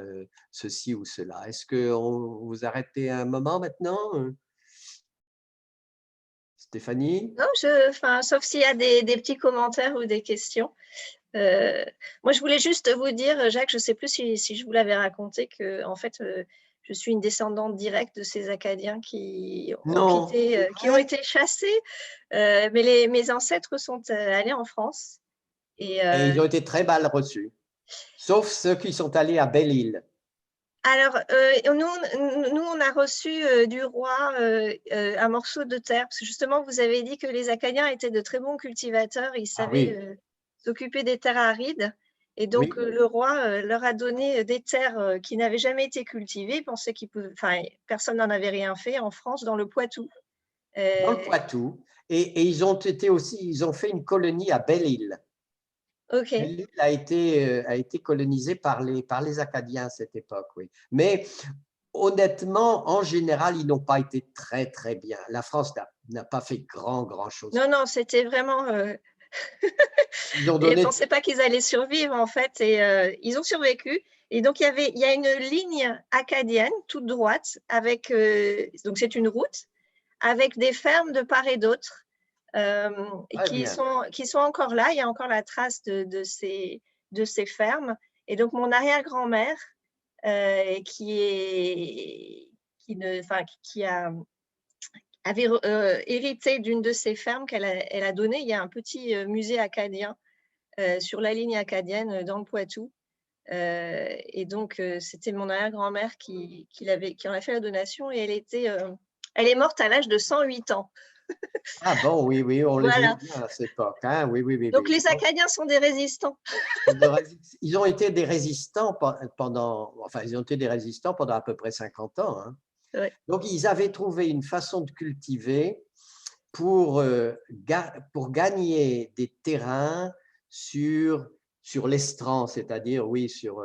ceci ou cela. Est-ce qu'on vous arrêtez un moment maintenant, Stéphanie? Non, sauf s'il y a des petits commentaires ou des questions. Moi, je voulais juste vous dire, Jacques, je ne sais plus si je vous l'avais raconté, que en fait, je suis une descendante directe de ces Acadiens qui ont été chassés, mais mes ancêtres sont allés en France. Et ils ont été très mal reçus, sauf ceux qui sont allés à Belle-Île. Alors, nous, on a reçu du roi un morceau de terre, parce que justement, vous avez dit que les Acadiens étaient de très bons cultivateurs, ils savaient s'occuper des terres arides. Et donc, le roi leur a donné des terres qui n'avaient jamais été cultivées. Il pensait personne n'en avait rien fait en France, dans le Poitou. Dans le Poitou. Et ils ont été aussi, ils ont fait une colonie à Belle-Île. Ok. Belle-Île a été colonisée par les Acadiens à cette époque, oui. Mais honnêtement, en général, ils n'ont pas été très, très bien. La France n'a pas fait grand chose. Non, non, c'était vraiment… Ils ont Ils ne donné… pensaient pas qu'ils allaient survivre, en fait, et ils ont survécu. Et donc, il y a une ligne acadienne toute droite, avec, donc c'est une route, avec des fermes de part et d'autre, qui sont encore là. Il y a encore la trace de ces fermes. Et donc, mon arrière-grand-mère, avait hérité d'une de ces fermes elle a donné. Il y a un petit musée acadien sur la ligne acadienne dans le Poitou. Et donc, c'était mon arrière-grand-mère qui en a fait la donation, et elle est morte à l'âge de 108 ans. Ah bon, oui, oui, on les Voilà. aime bien à cette époque. Hein? Oui, oui, oui. Donc, Oui. les Acadiens sont des résistants. Ils ont été des résistants pendant, enfin, ils ont été des résistants pendant à peu près 50 ans. Hein. Ouais. Donc, ils avaient trouvé une façon de cultiver pour gagner des terrains sur l'estran, c'est-à-dire, oui, sur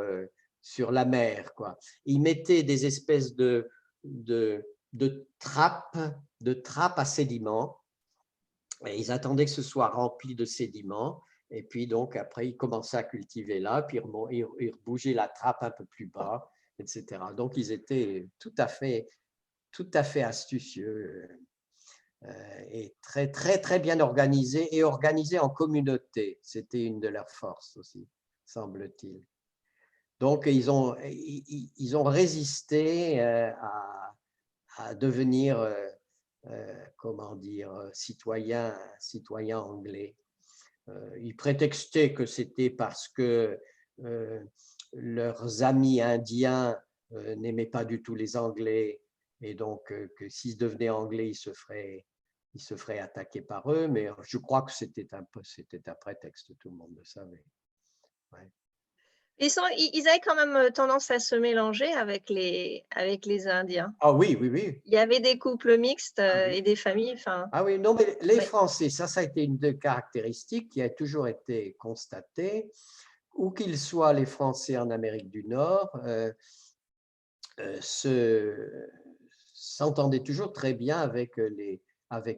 la mer, quoi. Ils mettaient des espèces de trappes à sédiments, et ils attendaient que ce soit rempli de sédiments, et puis donc après, ils commençaient à cultiver là, puis ils bougeaient la trappe un peu plus bas, etc. Donc, ils étaient tout à fait astucieux. Et très, très, très bien organisés, et organisés en communauté. C'était une de leurs forces aussi, semble-t-il. Donc, ils ont résisté à devenir, comment dire, citoyens anglais. Ils prétextaient que c'était parce que leurs amis indiens n'aimaient pas du tout les Anglais, et donc que s'ils devenaient anglais, ils se feraient attaquer par eux, mais je crois que c'était un prétexte, tout le monde le savait. Ouais. Ils avaient quand même tendance à se mélanger avec les Indiens. Ah oui, oui, oui. Il y avait des couples mixtes Oui. et des familles. Ah oui, non, mais les Français, ça a été une des caractéristiques qui a toujours été constatée, où qu'ils soient les Français en Amérique du Nord, s'entendaient toujours très bien avec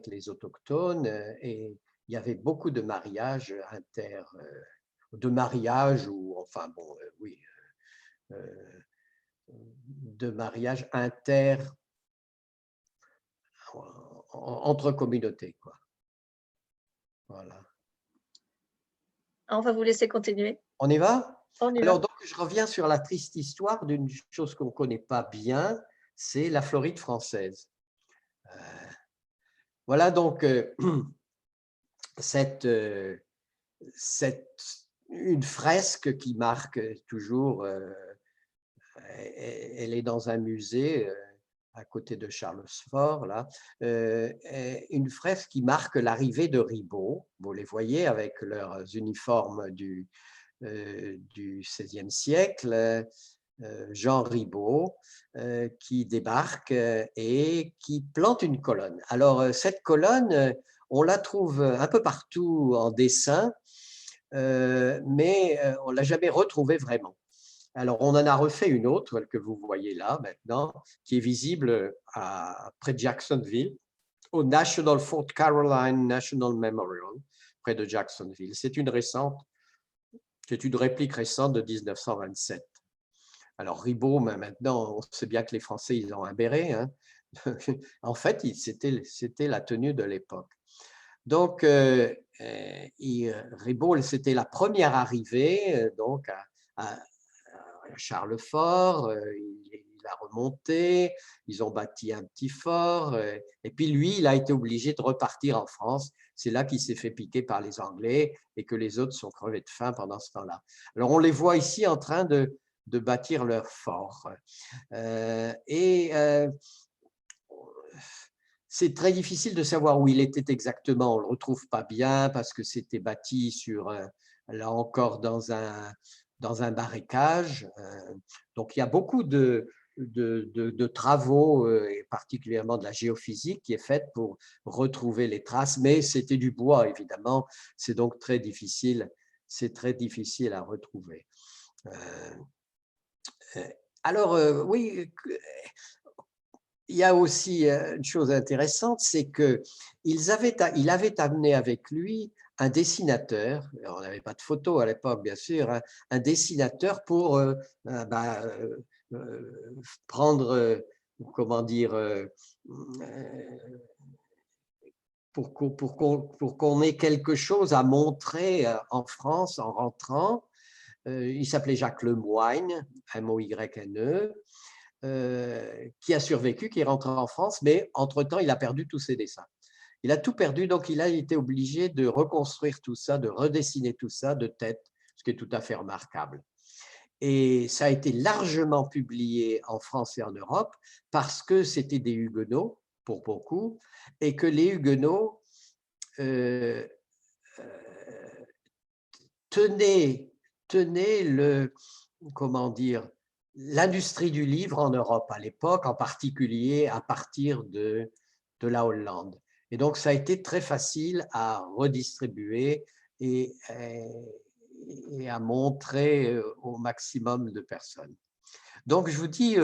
les autochtones, et il y avait beaucoup de mariages ou enfin bon, oui, de mariages entre communautés, quoi. Voilà. On va vous laisser continuer. On y va? On y va. Alors, donc, je reviens sur la triste histoire d'une chose qu'on ne connaît pas bien, c'est la Floride française. Voilà donc une fresque qui marque toujours, elle est dans un musée à côté de Charlesfort, là, une fresque qui marque l'arrivée de Ribault. Vous les voyez avec leurs uniformes du XVIe siècle, Jean Ribault, qui débarque et qui plante une colonne. Alors, cette colonne, on la trouve un peu partout en dessin, mais on ne l'a jamais retrouvée vraiment. Alors, on en a refait une autre que vous voyez là maintenant, qui est visible près de Jacksonville, au Fort Caroline National Memorial, près de Jacksonville. C'est une réplique récente de 1927. Alors, Ribault, maintenant, on sait bien que les Français, ils ont un béret. Hein. En fait, c'était la tenue de l'époque. Donc, Ribault, c'était la première arrivée donc, à Charlesfort. Il a remonté, ils ont bâti un petit fort. Et puis, lui, il a été obligé de repartir en France. C'est là qu'il s'est fait piquer par les Anglais et que les autres sont crevés de faim pendant ce temps-là. Alors, on les voit ici en train de bâtir leur fort. C'est très difficile de savoir où il était exactement. On ne le retrouve pas bien parce que c'était bâti là encore dans un marécage. Donc, il y a beaucoup de de travaux, et particulièrement de la géophysique, qui est faite pour retrouver les traces, mais c'était du bois, évidemment, c'est donc très difficile, c'est très difficile à retrouver. Alors, oui, il y a aussi une chose intéressante, c'est qu'il avait amené avec lui un dessinateur, on n'avait pas de photo à l'époque, bien sûr, hein, un dessinateur pour prendre, comment dire, pour qu'on ait quelque chose à montrer en France en rentrant. Il s'appelait Jacques Lemoyne, M-O-Y-N-E, qui a survécu, qui est rentré en France, mais entre-temps, il a perdu tous ses dessins. Il a tout perdu, donc il a été obligé de reconstruire tout ça, de redessiner tout ça de tête, ce qui est tout à fait remarquable. Et ça a été largement publié en France et en Europe parce que c'était des Huguenots, pour beaucoup, et que les Huguenots tenaient comment dire, l'industrie du livre en Europe à l'époque, en particulier à partir de la Hollande. Et donc, ça a été très facile à redistribuer et à montrer au maximum de personnes. Donc, je vous dis,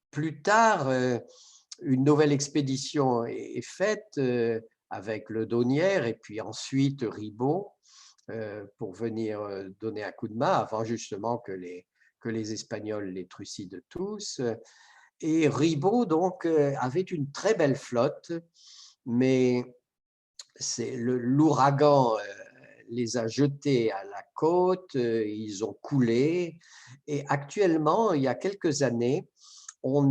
plus tard, une nouvelle expédition est faite avec Le Daunière et puis ensuite Ribaut pour venir donner un coup de main avant justement que les Espagnols les trucident tous. Et Ribaut donc avait une très belle flotte, mais l'ouragan les a jetés à la côte, ils ont coulé. Et actuellement, il y a quelques années, il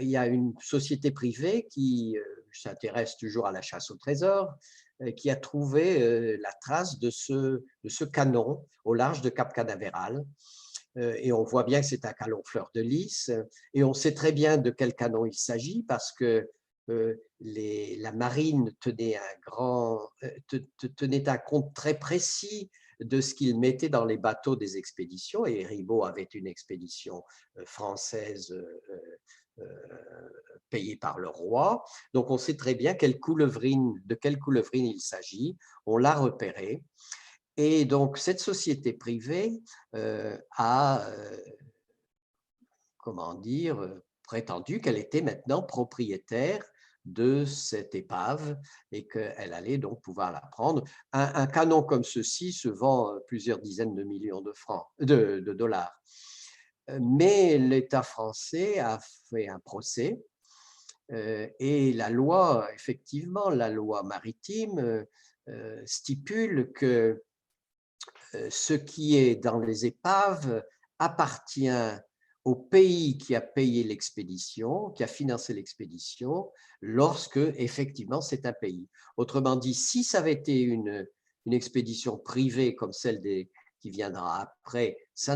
y a une société privée qui s'intéresse toujours à la chasse au trésor, qui a trouvé la trace de ce canon au large de Cap Canaveral. Et on voit bien que c'est un canon fleur de lys. Et on sait très bien de quel canon il s'agit parce que la marine tenait un compte très précis de ce qu'ils mettaient dans les bateaux des expéditions, et Ribaut avait une expédition française payée par le roi. Donc on sait très bien de quelle coulevrine il s'agit, on l'a repéré. Et donc cette société privée a, comment dire, prétendu qu'elle était maintenant propriétaire de cette épave et qu'elle allait donc pouvoir la prendre. Un canon comme ceci se vend plusieurs dizaines de millions de dollars. Mais l'État français a fait un procès et la loi, effectivement, la loi maritime stipule que ce qui est dans les épaves appartient au pays qui a payé l'expédition, qui a financé l'expédition, lorsque effectivement c'est un pays. Autrement dit, si ça avait été une expédition privée comme celle qui viendra après, ça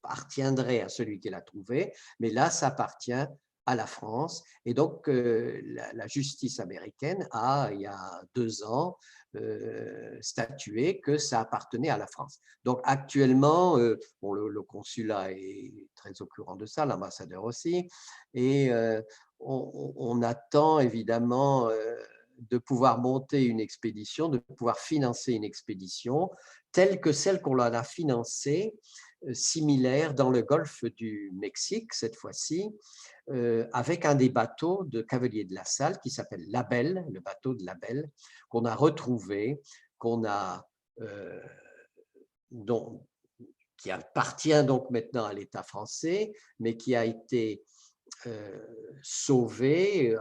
appartiendrait à celui qui l'a trouvé, mais là, ça appartient à la France. Et donc, la justice américaine a, il y a 2 ans, statué que ça appartenait à la France. Donc, actuellement, bon, le consulat est très au courant de ça, l'ambassadeur aussi, et on attend évidemment de pouvoir monter une expédition, de pouvoir financer une expédition telle que celle qu'on a financée, similaire dans le golfe du Mexique, cette fois-ci, avec un des bateaux de Cavelier de la Salle qui s'appelle Labelle, le bateau de Labelle, qu'on a retrouvé, qui appartient donc maintenant à l'État français, mais qui a été sauvé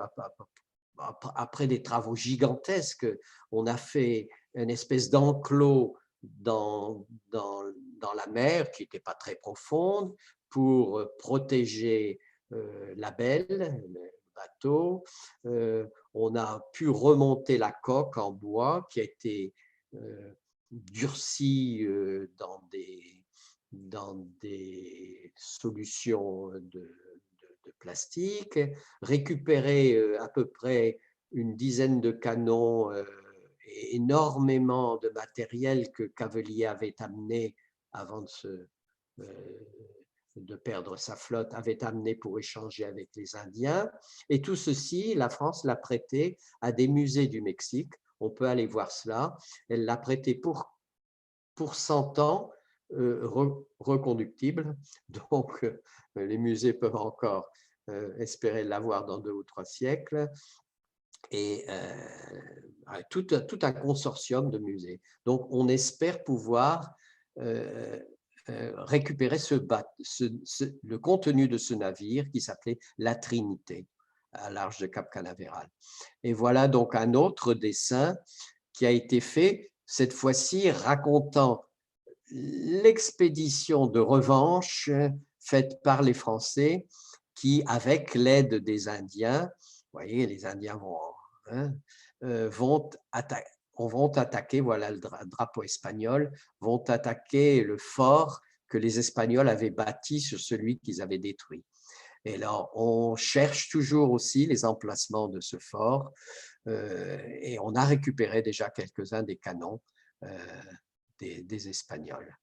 après des travaux gigantesques. On a fait une espèce d'enclos dans la mer qui n'était pas très profonde pour protéger la belle, le bateau. On a pu remonter la coque en bois qui a été durcie dans des solutions de plastique, récupérer à peu près une dizaine de canons et énormément de matériel que Cavelier avait amené avant de perdre sa flotte, avait amené pour échanger avec les Indiens. Et tout ceci, la France l'a prêté à des musées du Mexique. On peut aller voir cela. Elle l'a prêté pour 100 ans, reconductible. Donc, les musées peuvent encore espérer l'avoir dans 2 ou 3 siècles. Et tout un consortium de musées. Donc, on espère pouvoir récupérer le contenu de ce navire qui s'appelait la Trinité, à large de Cap Canaveral. Et voilà donc un autre dessin qui a été fait, cette fois-ci racontant l'expédition de revanche faite par les Français qui, avec l'aide des Indiens, vous voyez, les Indiens vont attaquer, voilà le drapeau espagnol, vont attaquer le fort que les Espagnols avaient bâti sur celui qu'ils avaient détruit. Et là, on cherche toujours aussi les emplacements de ce fort et on a récupéré déjà quelques-uns des canons des Espagnols.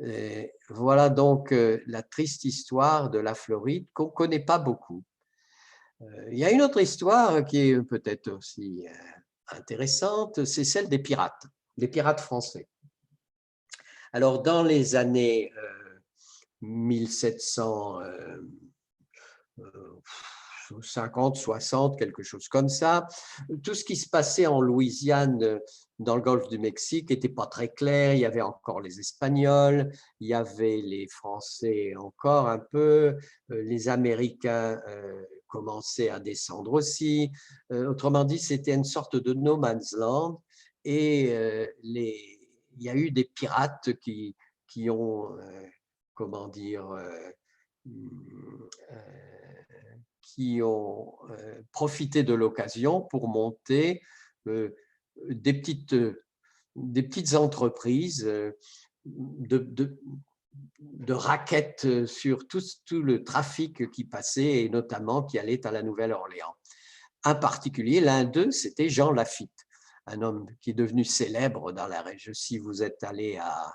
Et voilà donc la triste histoire de la Floride qu'on ne connaît pas beaucoup. Il y a une autre histoire qui est peut-être aussi intéressante, c'est celle des pirates français. Alors, dans les années 1750, 60, quelque chose comme ça, tout ce qui se passait en Louisiane, dans le golfe du Mexique, n'était pas très clair. Il y avait encore les Espagnols, il y avait les Français encore un peu, les Américains commençaient à descendre aussi. Autrement dit, c'était une sorte de no man's land et il y a eu des pirates qui ont, comment dire, qui ont profité de l'occasion pour monter des petites entreprises de raquettes sur tout le trafic qui passait et notamment qui allait à la Nouvelle-Orléans. En particulier, l'un d'eux, c'était Jean Lafitte, un homme qui est devenu célèbre dans la région. Si vous êtes allé à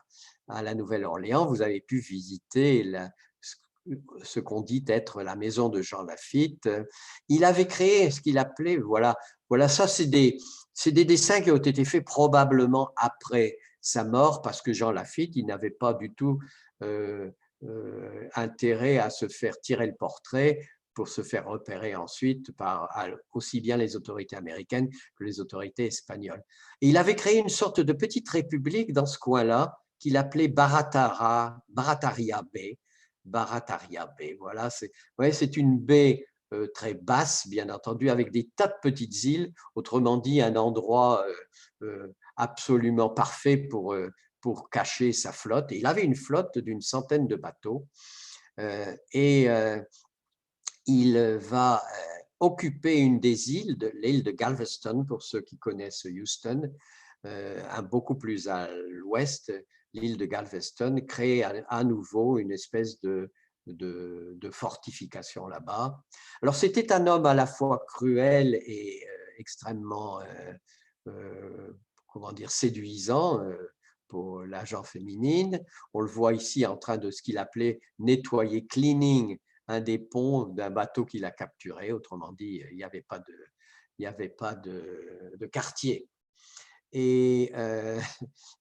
la Nouvelle-Orléans, vous avez pu visiter ce qu'on dit être la maison de Jean Lafitte. Il avait créé ce qu'il appelait, voilà ça c'est des dessins qui ont été faits probablement après sa mort, parce que Jean Lafitte, il n'avait pas du tout intérêt à se faire tirer le portrait pour se faire repérer ensuite par aussi bien les autorités américaines que les autorités espagnoles. Et il avait créé une sorte de petite république dans ce coin-là qu'il appelait Barataria Bay. Barataria Bay, voilà, c'est une baie très basse, bien entendu, avec des tas de petites îles, autrement dit, un endroit absolument parfait pour cacher sa flotte. Et il avait une flotte d'une centaine de bateaux et il va occuper une des îles, l'île de Galveston, pour ceux qui connaissent Houston, beaucoup plus à l'ouest. L'île de Galveston crée à nouveau une espèce de fortification là-bas. Alors, c'était un homme à la fois cruel et extrêmement, comment dire, séduisant pour la genre féminine. On le voit ici en train de ce qu'il appelait nettoyer, cleaning, un des ponts d'un bateau qu'il a capturé. Autrement dit, il n'y avait pas de quartier. Et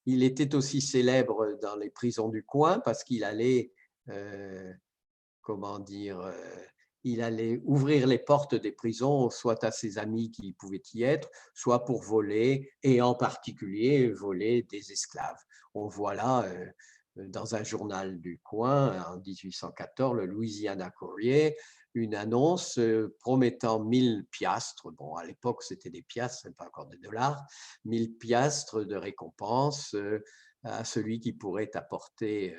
il était aussi célèbre dans les prisons du coin parce qu'il allait, comment dire, il allait ouvrir les portes des prisons, soit à ses amis qui pouvaient y être, soit pour voler, et en particulier voler des esclaves. On voit là, dans un journal du coin, en 1814, le Louisiana Courier, une annonce promettant 1000 piastres, bon à l'époque c'était des piastres, ce n'est pas encore des dollars, 1000 piastres de récompense à celui qui pourrait apporter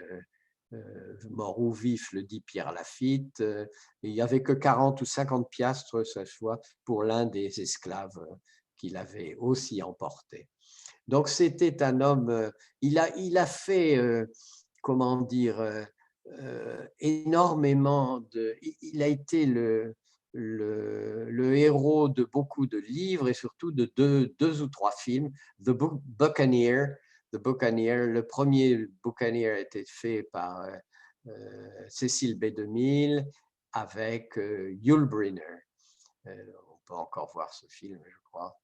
mort ou vif, le dit Pierre Lafitte. Il n'y avait que 40 ou 50 piastres cette fois pour l'un des esclaves qu'il avait aussi emporté. Donc c'était un homme, il a fait, comment dire, énormément il a été le héros de beaucoup de livres et surtout de deux ou trois films. The Buccaneer, le premier Buccaneer a été fait par Cécile B2000 avec Yul Brynner. On peut encore voir ce film, je crois.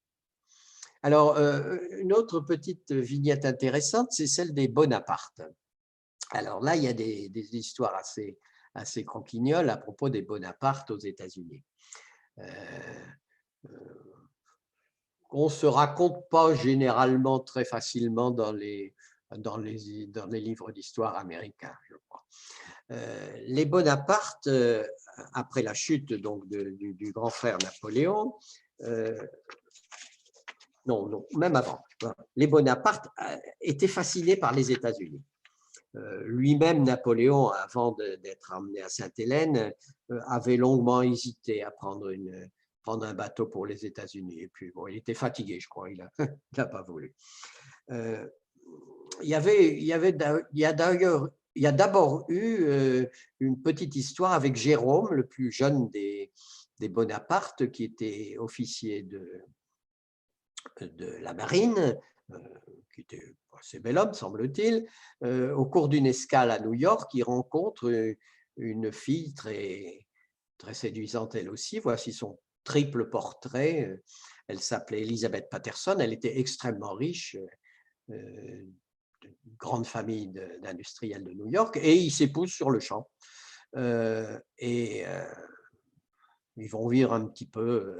Alors, une autre petite vignette intéressante, c'est celle des Bonaparte. Alors là, il y a des histoires assez croquignoles à propos des Bonaparte aux États-Unis. On ne se raconte pas généralement très facilement dans les livres d'histoire américains, je crois. Les Bonaparte, après la chute donc, du grand frère Napoléon, non, même avant, les Bonaparte étaient fascinés par les États-Unis. Lui-même, Napoléon, avant d'être emmené à Sainte-Hélène, avait longuement hésité à prendre un bateau pour les États-Unis. Et puis, bon, il était fatigué, je crois, il n'a pas voulu. Il y a d'abord eu une petite histoire avec Jérôme, le plus jeune des Bonaparte, qui était officier de la marine, qui était assez bel homme, semble-t-il. Au cours d'une escale à New York, il rencontre une fille très, très séduisante elle aussi. Voici son triple portrait. Elle s'appelait Elizabeth Patterson. Elle était extrêmement riche, grande famille d'industriels de New York, et ils s'épousent sur le champ. Ils vont vivre un petit peu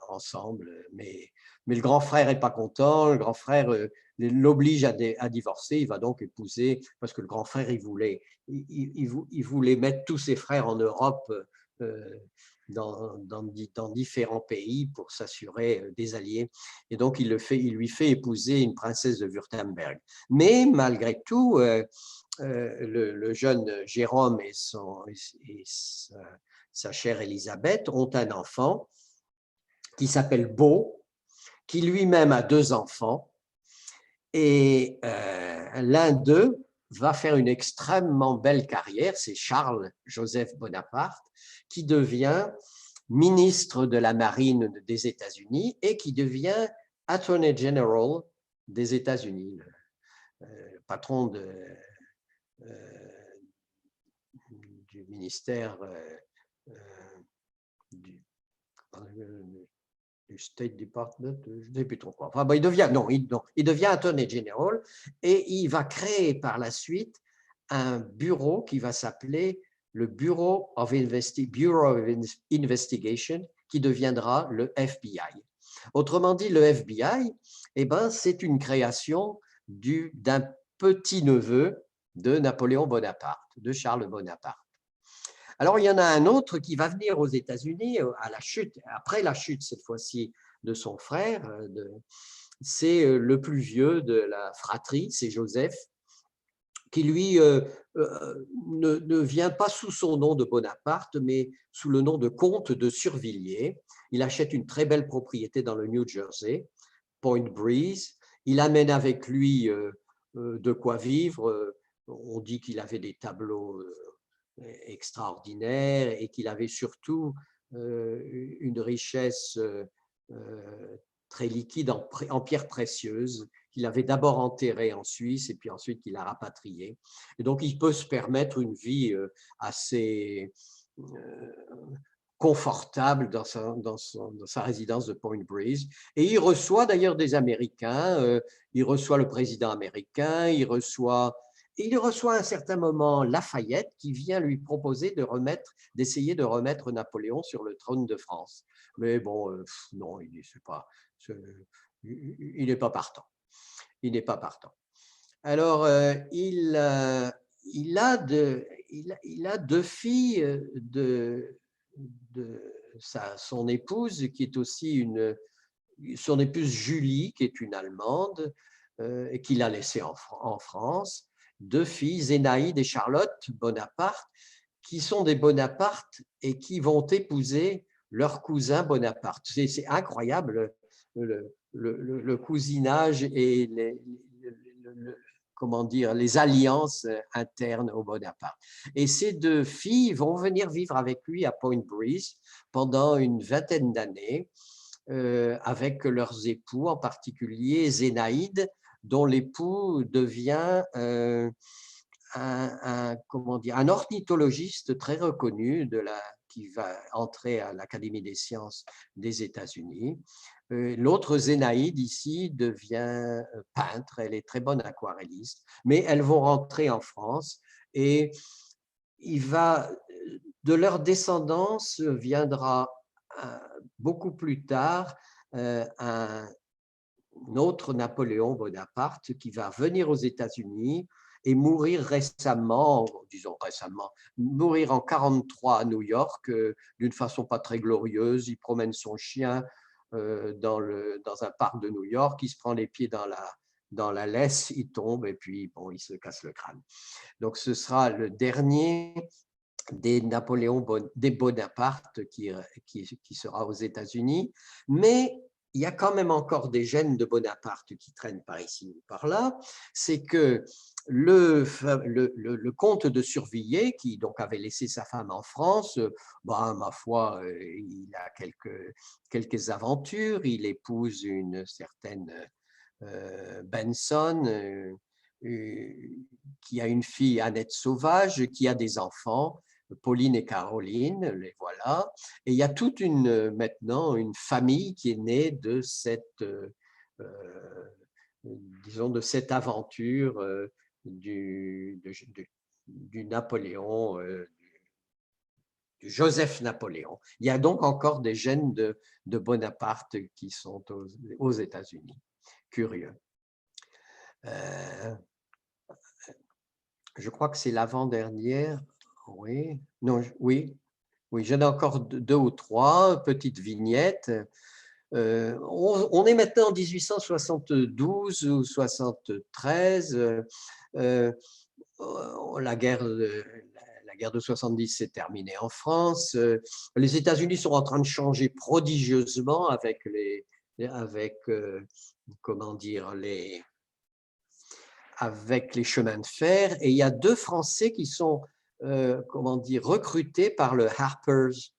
ensemble, mais le grand frère n'est pas content. Le grand frère l'oblige à divorcer. Il va donc épouser, parce que le grand frère, il voulait mettre tous ses frères en Europe, dans différents pays pour s'assurer des alliés. Et donc, il lui fait épouser une princesse de Wurtemberg. Mais malgré tout, le jeune Jérôme et sa chère Élisabeth ont un enfant qui s'appelle Beau, qui lui-même a 2 enfants. Et l'un d'eux va faire une extrêmement belle carrière, c'est Charles-Joseph Bonaparte, qui devient ministre de la Marine des États-Unis et qui devient Attorney General des États-Unis, patron du ministère du State Department, je ne sais plus trop quoi. Enfin, bon, il devient Attorney General et il va créer par la suite un bureau qui va s'appeler le Bureau of Investigation, qui deviendra le FBI. Autrement dit, le FBI, c'est une création d'un petit-neveu de Napoléon Bonaparte, de Charles Bonaparte. Alors, il y en a un autre qui va venir aux États-Unis après la chute cette fois-ci de son frère. C'est le plus vieux de la fratrie, c'est Joseph, qui lui ne vient pas sous son nom de Bonaparte, mais sous le nom de comte de Survilliers. Il achète une très belle propriété dans le New Jersey, Point Breeze. Il amène avec lui de quoi vivre. On dit qu'il avait des tableaux extraordinaire et qu'il avait surtout une richesse très liquide en pierres précieuses qu'il avait d'abord enterrée en Suisse et puis ensuite qu'il a rapatriée. Et donc, il peut se permettre une vie assez confortable dans sa résidence de Point Breeze. Et il reçoit d'ailleurs des Américains, il reçoit le président américain, il reçoit à un certain moment Lafayette qui vient lui proposer d'essayer de remettre Napoléon sur le trône de France. Mais bon, non, il n'est pas partant. Il n'est pas partant. Alors, il a 2 filles de son épouse, qui est aussi son épouse Julie, qui est une Allemande, et qu'il a laissée en France. 2 filles, Zénaïde et Charlotte Bonaparte, qui sont des Bonaparte et qui vont épouser leur cousin Bonaparte. C'est incroyable, le cousinage et les alliances internes au Bonaparte. Et ces 2 filles vont venir vivre avec lui à Point Breeze pendant une vingtaine d'années, avec leurs époux, en particulier Zénaïde, dont l'époux devient comment dire, un ornithologiste très reconnu qui va entrer à l'Académie des sciences des États-Unis. L'autre, Zénaïde, ici, devient peintre. Elle est très bonne aquarelliste, mais elles vont rentrer en France et de leur descendance viendra beaucoup plus tard un autre Napoléon Bonaparte qui va venir aux États-Unis et mourir récemment, disons récemment, mourir en 1943 à New York d'une façon pas très glorieuse. Il promène son chien dans un parc de New York, il se prend les pieds dans la laisse, il tombe et puis bon, il se casse le crâne. Donc ce sera le dernier des Bonaparte qui sera aux États-Unis, mais il y a quand même encore des gènes de Bonaparte qui traînent par ici ou par là. C'est que le comte de Survilliers, qui donc avait laissé sa femme en France, ma foi, il a quelques aventures. Il épouse une certaine Benson, qui a une fille, Annette Sauvage, qui a des enfants, Pauline et Caroline, les voilà. Et il y a maintenant une famille qui est née de disons, de cette aventure du Napoléon, du Joseph Napoléon. Il y a donc encore des gènes de Bonaparte qui sont aux États-Unis. Curieux. Je crois que c'est l'avant-dernière. Oui, non, oui, j'en ai encore deux ou trois petites vignettes. On est maintenant en 1872 ou 73. La guerre de 70 s'est terminée en France. Les États-Unis sont en train de changer prodigieusement comment dire, avec les chemins de fer. Et il y a deux Français qui sont comment dire, recrutés par le Harper's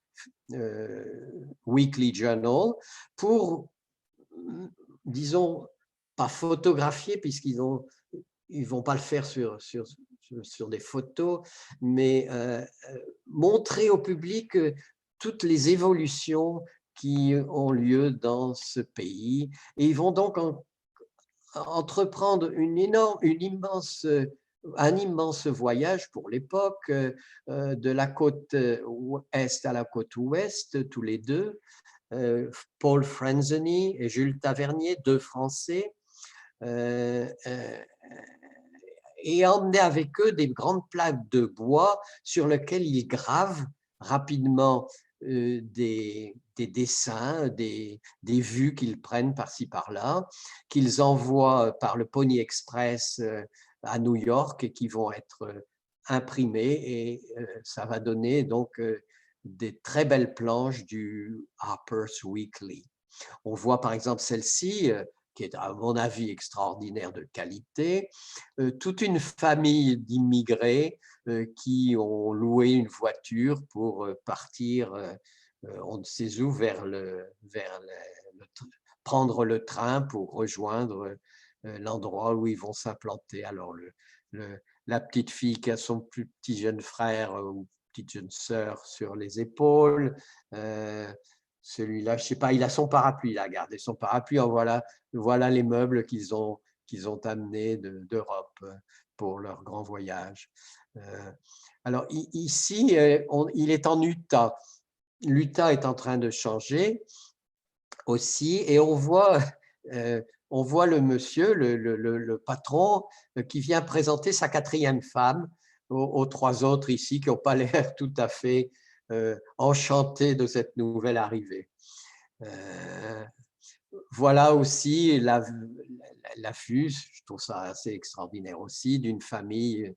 Weekly Journal pour, disons, pas photographier, puisqu'ils ne vont pas le faire sur des photos, mais montrer au public toutes les évolutions qui ont lieu dans ce pays. Et ils vont donc entreprendre un immense voyage pour l'époque, de la côte est à la côte ouest, tous les deux. Paul Franzoni et Jules Tavernier, deux Français, et emmener avec eux des grandes plaques de bois sur lesquelles ils gravent rapidement des dessins, des vues qu'ils prennent par-ci par-là, qu'ils envoient par le Pony Express à New York et qui vont être imprimés, et ça va donner donc des très belles planches du Harper's Weekly. On voit par exemple celle-ci, qui est à mon avis extraordinaire de qualité, toute une famille d'immigrés qui ont loué une voiture pour partir, on ne sait où, prendre le train pour rejoindre l'endroit où ils vont s'implanter. Alors la petite fille qui a son plus petit jeune frère ou petite jeune sœur sur les épaules, celui-là, je ne sais pas, il a son parapluie, il a gardé son parapluie. Voilà les meubles qu'ils ont amenés d'Europe pour leur grand voyage. Alors ici, il est en Utah. L'Utah est en train de changer aussi, et on voit le monsieur, le patron, qui vient présenter sa quatrième femme aux trois autres ici qui n'ont pas l'air tout à fait enchantés de cette nouvelle arrivée. Voilà aussi la vue, je trouve ça assez extraordinaire aussi, d'une famille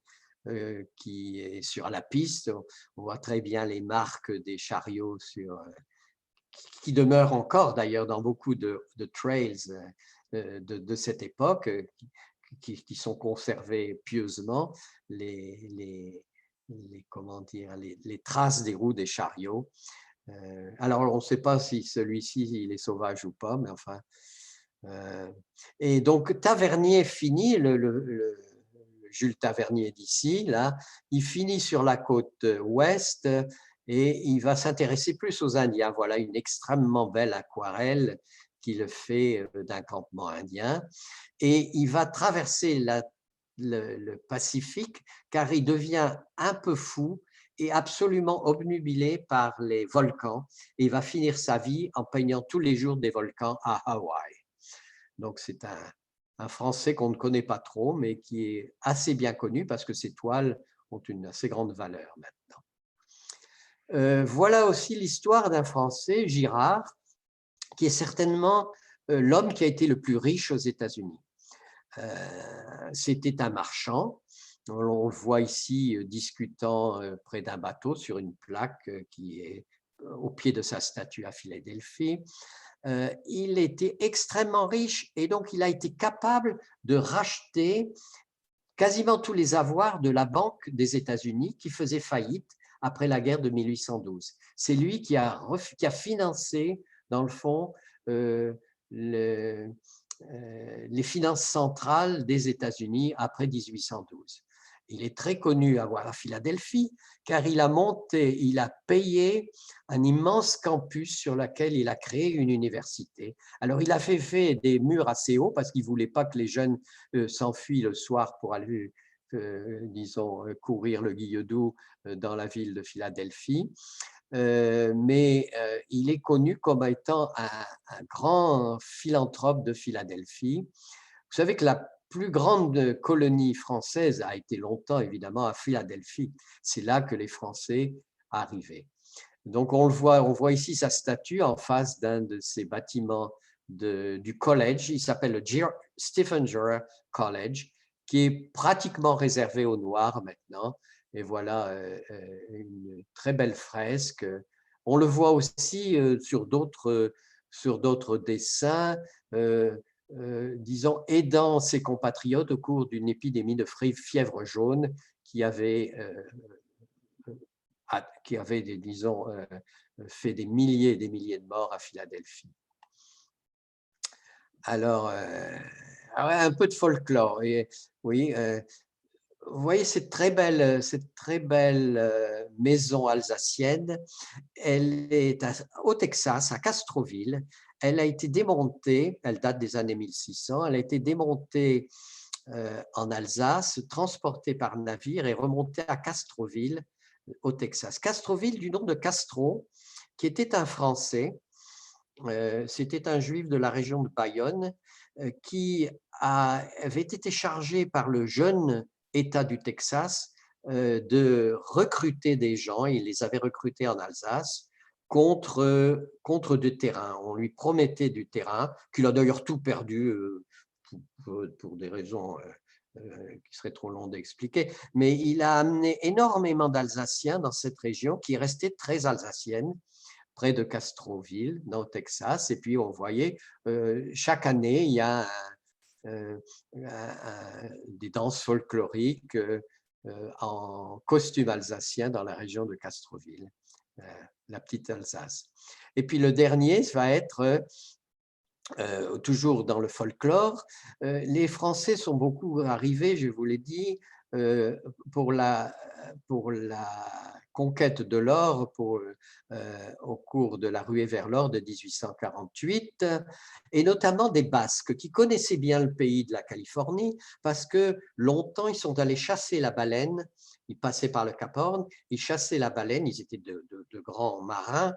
qui est sur la piste. On voit très bien les marques des chariots qui demeurent encore d'ailleurs dans beaucoup de trails de cette époque, qui sont conservés pieusement, comment dire, les traces des roues des chariots. Alors, on ne sait pas si celui-ci il est sauvage ou pas, mais enfin. Et donc, Tavernier finit, le Jules Tavernier d'ici, là, il finit sur la côte ouest et il va s'intéresser plus aux Indiens. Voilà une extrêmement belle aquarelle qu'il fait d'un campement indien. Et il va traverser le Pacifique car il devient un peu fou et absolument obnubilé par les volcans. Et il va finir sa vie en peignant tous les jours des volcans à Hawaï. Donc, c'est un Français qu'on ne connaît pas trop, mais qui est assez bien connu parce que ses toiles ont une assez grande valeur maintenant. Voilà aussi l'histoire d'un Français, Girard, qui est certainement l'homme qui a été le plus riche aux États-Unis. C'était un marchand. On le voit ici discutant près d'un bateau sur une plaque qui est au pied de sa statue à Philadelphie. Il était extrêmement riche et donc il a été capable de racheter quasiment tous les avoirs de la Banque des États-Unis qui faisait faillite après la guerre de 1812. C'est lui qui a financé, dans le fond, les finances centrales des États-Unis après 1812. Il est très connu à Philadelphie car il a payé un immense campus sur lequel il a créé une université. Alors, il a fait des murs assez hauts parce qu'il ne voulait pas que les jeunes s'enfuient le soir pour aller, disons, courir le Guilledou dans la ville de Philadelphie. Mais il est connu comme étant un grand philanthrope de Philadelphie. Vous savez que la plus grande colonie française a été longtemps, évidemment, à Philadelphie. C'est là que les Français arrivaient. Donc, on voit ici sa statue en face d'un de ces bâtiments du collège. Il s'appelle le Stephen Jura College, qui est pratiquement réservé aux Noirs maintenant. Et voilà une très belle fresque. On le voit aussi sur d'autres dessins, disons, aidant ses compatriotes au cours d'une épidémie de fièvre jaune qui avait disons, fait des milliers et des milliers de morts à Philadelphie. Alors, un peu de folklore. Et, oui, vous voyez cette très belle maison alsacienne. Elle est au Texas, à Castroville. Elle a été démontée, elle date des années 1600, elle a été démontée en Alsace, transportée par navire et remontée à Castroville, au Texas. Castroville, du nom de Castro, qui était un Français. C'était un juif de la région de Bayonne qui avait été chargé par le jeune État du Texas de recruter des gens. Il les avait recrutés en Alsace contre du terrain. On lui promettait du terrain, qu'il a d'ailleurs tout perdu pour des raisons qui seraient trop longues d'expliquer. Mais il a amené énormément d'Alsaciens dans cette région qui est restée très alsacienne, près de Castroville, dans le Texas. Et puis, on voyait, chaque année, il y a des danses folkloriques en costume alsacien dans la région de Castroville, la petite Alsace. Et puis, le dernier va être toujours dans le folklore. Les Français sont beaucoup arrivés, je vous l'ai dit, pour la conquête de l'or au cours de la ruée vers l'or de 1848, et notamment des Basques qui connaissaient bien le pays de la Californie parce que longtemps ils sont allés chasser la baleine. Ils passaient par le Cap Horn, ils chassaient la baleine, ils étaient de grands marins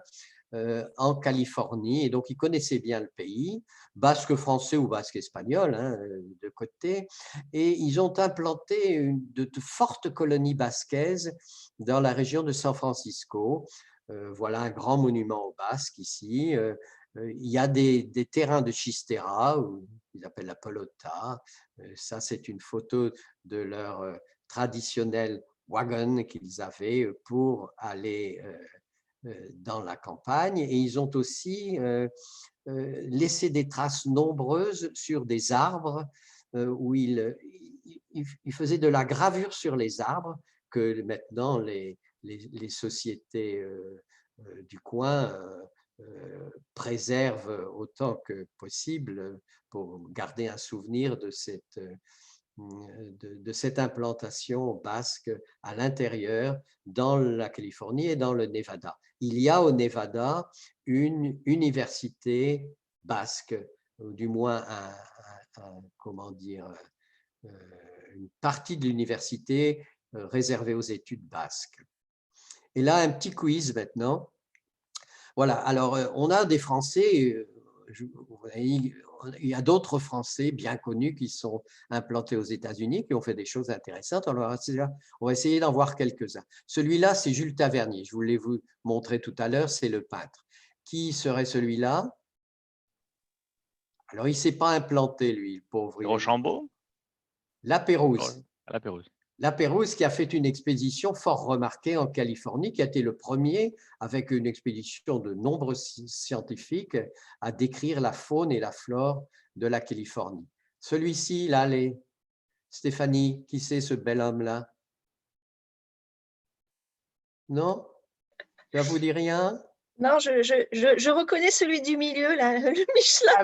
en Californie, et donc ils connaissaient bien le pays, basque français ou basque espagnol, hein, de côté, et ils ont implanté de fortes colonies basquaises dans la région de San Francisco. Voilà un grand monument aux Basques ici. Il y a des terrains de chistera, qu'ils appellent la pelota. Ça, c'est une photo de leur traditionnel wagon qu'ils avaient pour aller dans la campagne, et ils ont aussi laissé des traces nombreuses sur des arbres où ils faisaient de la gravure sur les arbres que maintenant les sociétés du coin préservent autant que possible pour garder un souvenir de de cette implantation basque à l'intérieur, dans la Californie et dans le Nevada. Il y a au Nevada une université basque, ou du moins comment dire, une partie de l'université réservée aux études basques. Et là, un petit quiz maintenant. Voilà, alors on a des Français, il y a d'autres Français bien connus qui sont implantés aux États-Unis, qui ont fait des choses intéressantes. Alors, on va essayer d'en voir quelques-uns. Celui-là, c'est Jules Tavernier. Je voulais vous montrer tout à l'heure, c'est le peintre. Qui serait celui-là? Alors, il ne s'est pas implanté, lui, le pauvre. Rochambeau? La Pérouse. La Pérouse. La Pérouse qui a fait une expédition fort remarquée en Californie, qui a été le premier, avec une expédition de nombreux scientifiques, à décrire la faune et la flore de la Californie. Celui-ci, là, Stéphanie, qui c'est ce bel homme-là? Non? Ça vous dit rien? Non, je reconnais celui du milieu, là, le Michelin.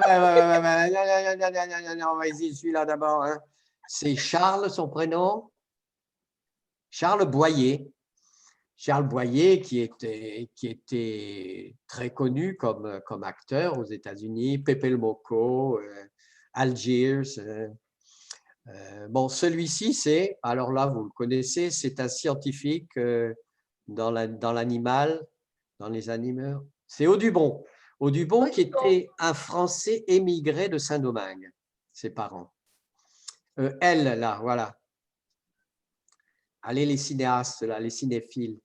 Non, vas-y, celui-là d'abord. Hein. C'est Charles, son prénom? Charles Boyer. Charles Boyer, qui était très connu comme acteur aux États-Unis, Pepe le Moko, Algiers. Bon, celui-ci, c'est, alors là, vous le connaissez, c'est un scientifique dans l'animal, dans les animaux. C'est Audubon. Audubon, qui était un Français émigré de Saint-Domingue, ses parents. Elle, là, voilà. Allez, les cinéastes, là, les cinéphiles.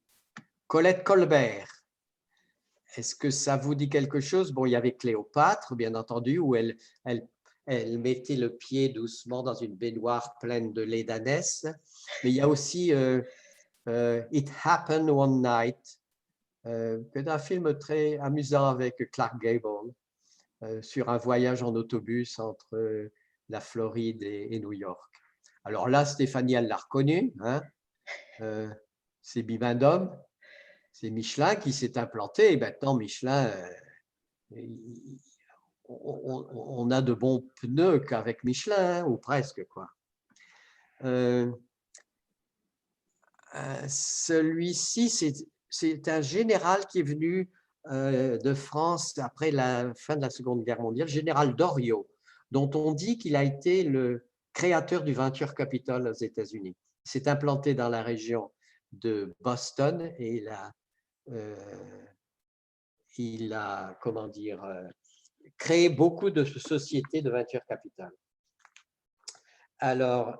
Colette Colbert. Est-ce que ça vous dit quelque chose? Bon, il y avait Cléopâtre, bien entendu, où elle mettait le pied doucement dans une baignoire pleine de lait d'ânesse. Mais il y a aussi It Happened One Night, un film très amusant avec Clark Gable sur un voyage en autobus entre la Floride et New York. Alors là, Stéphanie, elle l'a reconnu. Hein, c'est Bibendum. C'est Michelin qui s'est implanté. Et maintenant, Michelin, on a de bons pneus qu'avec Michelin, hein, ou presque, quoi. Celui-ci, c'est un général qui est venu de France après la fin de la Seconde Guerre mondiale, général Doriot, dont on dit qu'il a été le créateur du Venture Capital aux États-Unis. Il s'est implanté dans la région de Boston et il a comment dire, créé beaucoup de sociétés de venture capital. Alors,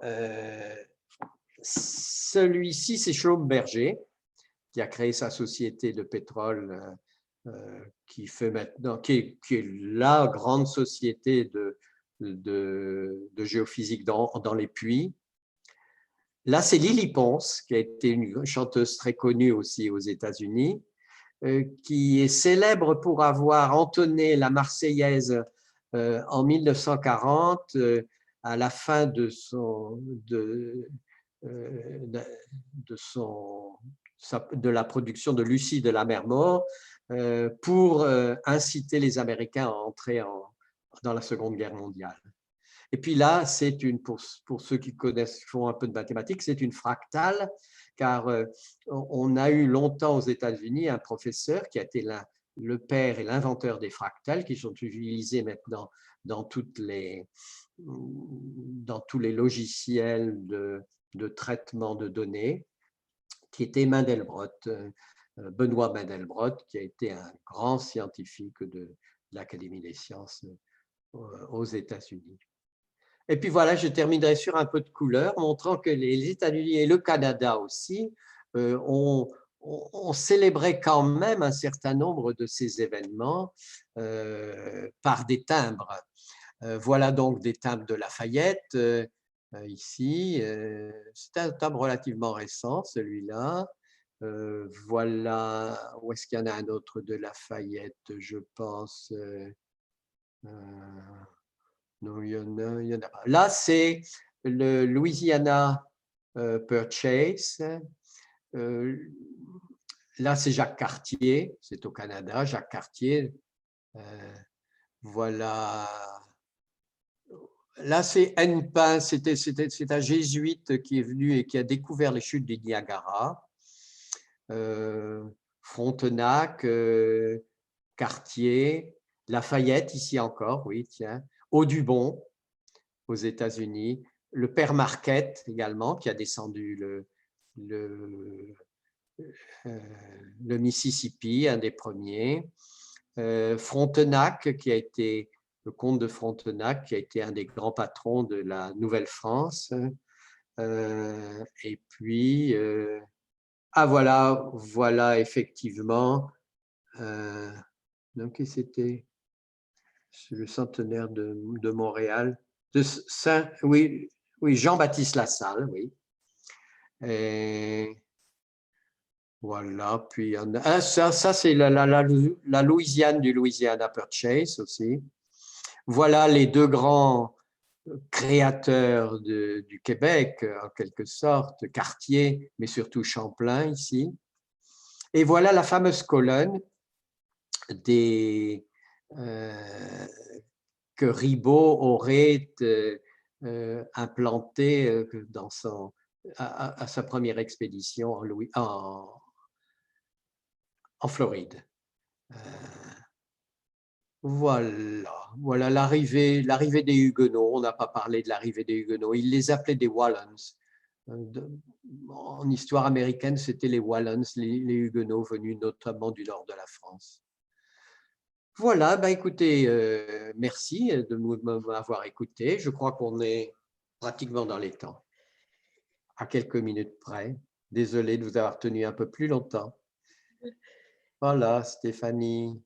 celui-ci, c'est Schlumberger, qui a créé sa société de pétrole qui fait maintenant, qui est la grande société de géophysique dans les puits. Là, c'est Lily Pons, qui a été une chanteuse très connue aussi aux États-Unis, qui est célèbre pour avoir entonné la Marseillaise en 1940 à la fin de la production de Lucie de la Mer Morte pour inciter les Américains à entrer dans la Seconde Guerre mondiale. Et puis là, pour ceux qui connaissent, font un peu de mathématiques, c'est une fractale, car on a eu longtemps aux États-Unis un professeur qui a été le père et l'inventeur des fractales, qui sont utilisés maintenant dans tous les logiciels de traitement de données, qui était Mandelbrot, Benoît Mandelbrot, qui a été un grand scientifique de l'Académie des sciences aux États-Unis. Et puis voilà, je terminerai sur un peu de couleur, montrant que les États-Unis et le Canada aussi ont célébré quand même un certain nombre de ces événements par des timbres. Voilà donc des timbres de Lafayette, ici. C'est un timbre relativement récent, celui-là. Voilà, où est-ce qu'il y en a un autre de Lafayette, je pense. Non, il y en a pas. Là, c'est le Louisiana Purchase. Là, c'est Jacques Cartier, c'est au Canada, Jacques Cartier. Voilà là, c'est Hennepin, c'est un jésuite qui est venu et qui a découvert les chutes du Niagara. Frontenac, Cartier, Lafayette, ici encore, oui, tiens, Audubon aux États-Unis, le père Marquette également, qui a descendu le Mississippi, un des premiers. Frontenac, qui a été le comte de Frontenac, qui a été un des grands patrons de la Nouvelle-France. Et puis, voilà effectivement. Donc, c'était le centenaire de Montréal, oui, Jean-Baptiste Lassalle, oui. Et voilà, puis ça c'est la Louisiane du Louisiana Purchase aussi. Voilà les deux grands créateurs du Québec, en quelque sorte, Cartier, mais surtout Champlain ici. Et voilà la fameuse colonne que Ribaud aurait implanté à sa première expédition en Floride. Voilà l'arrivée des Huguenots. On n'a pas parlé de l'arrivée des Huguenots. Ils les appelaient des Wallons. En histoire américaine, c'était les Wallons, les Huguenots venus notamment du nord de la France. Voilà, bah écoutez, merci de m'avoir écouté. Je crois qu'on est pratiquement dans les temps, à quelques minutes près. Désolé de vous avoir tenu un peu plus longtemps. Voilà, Stéphanie.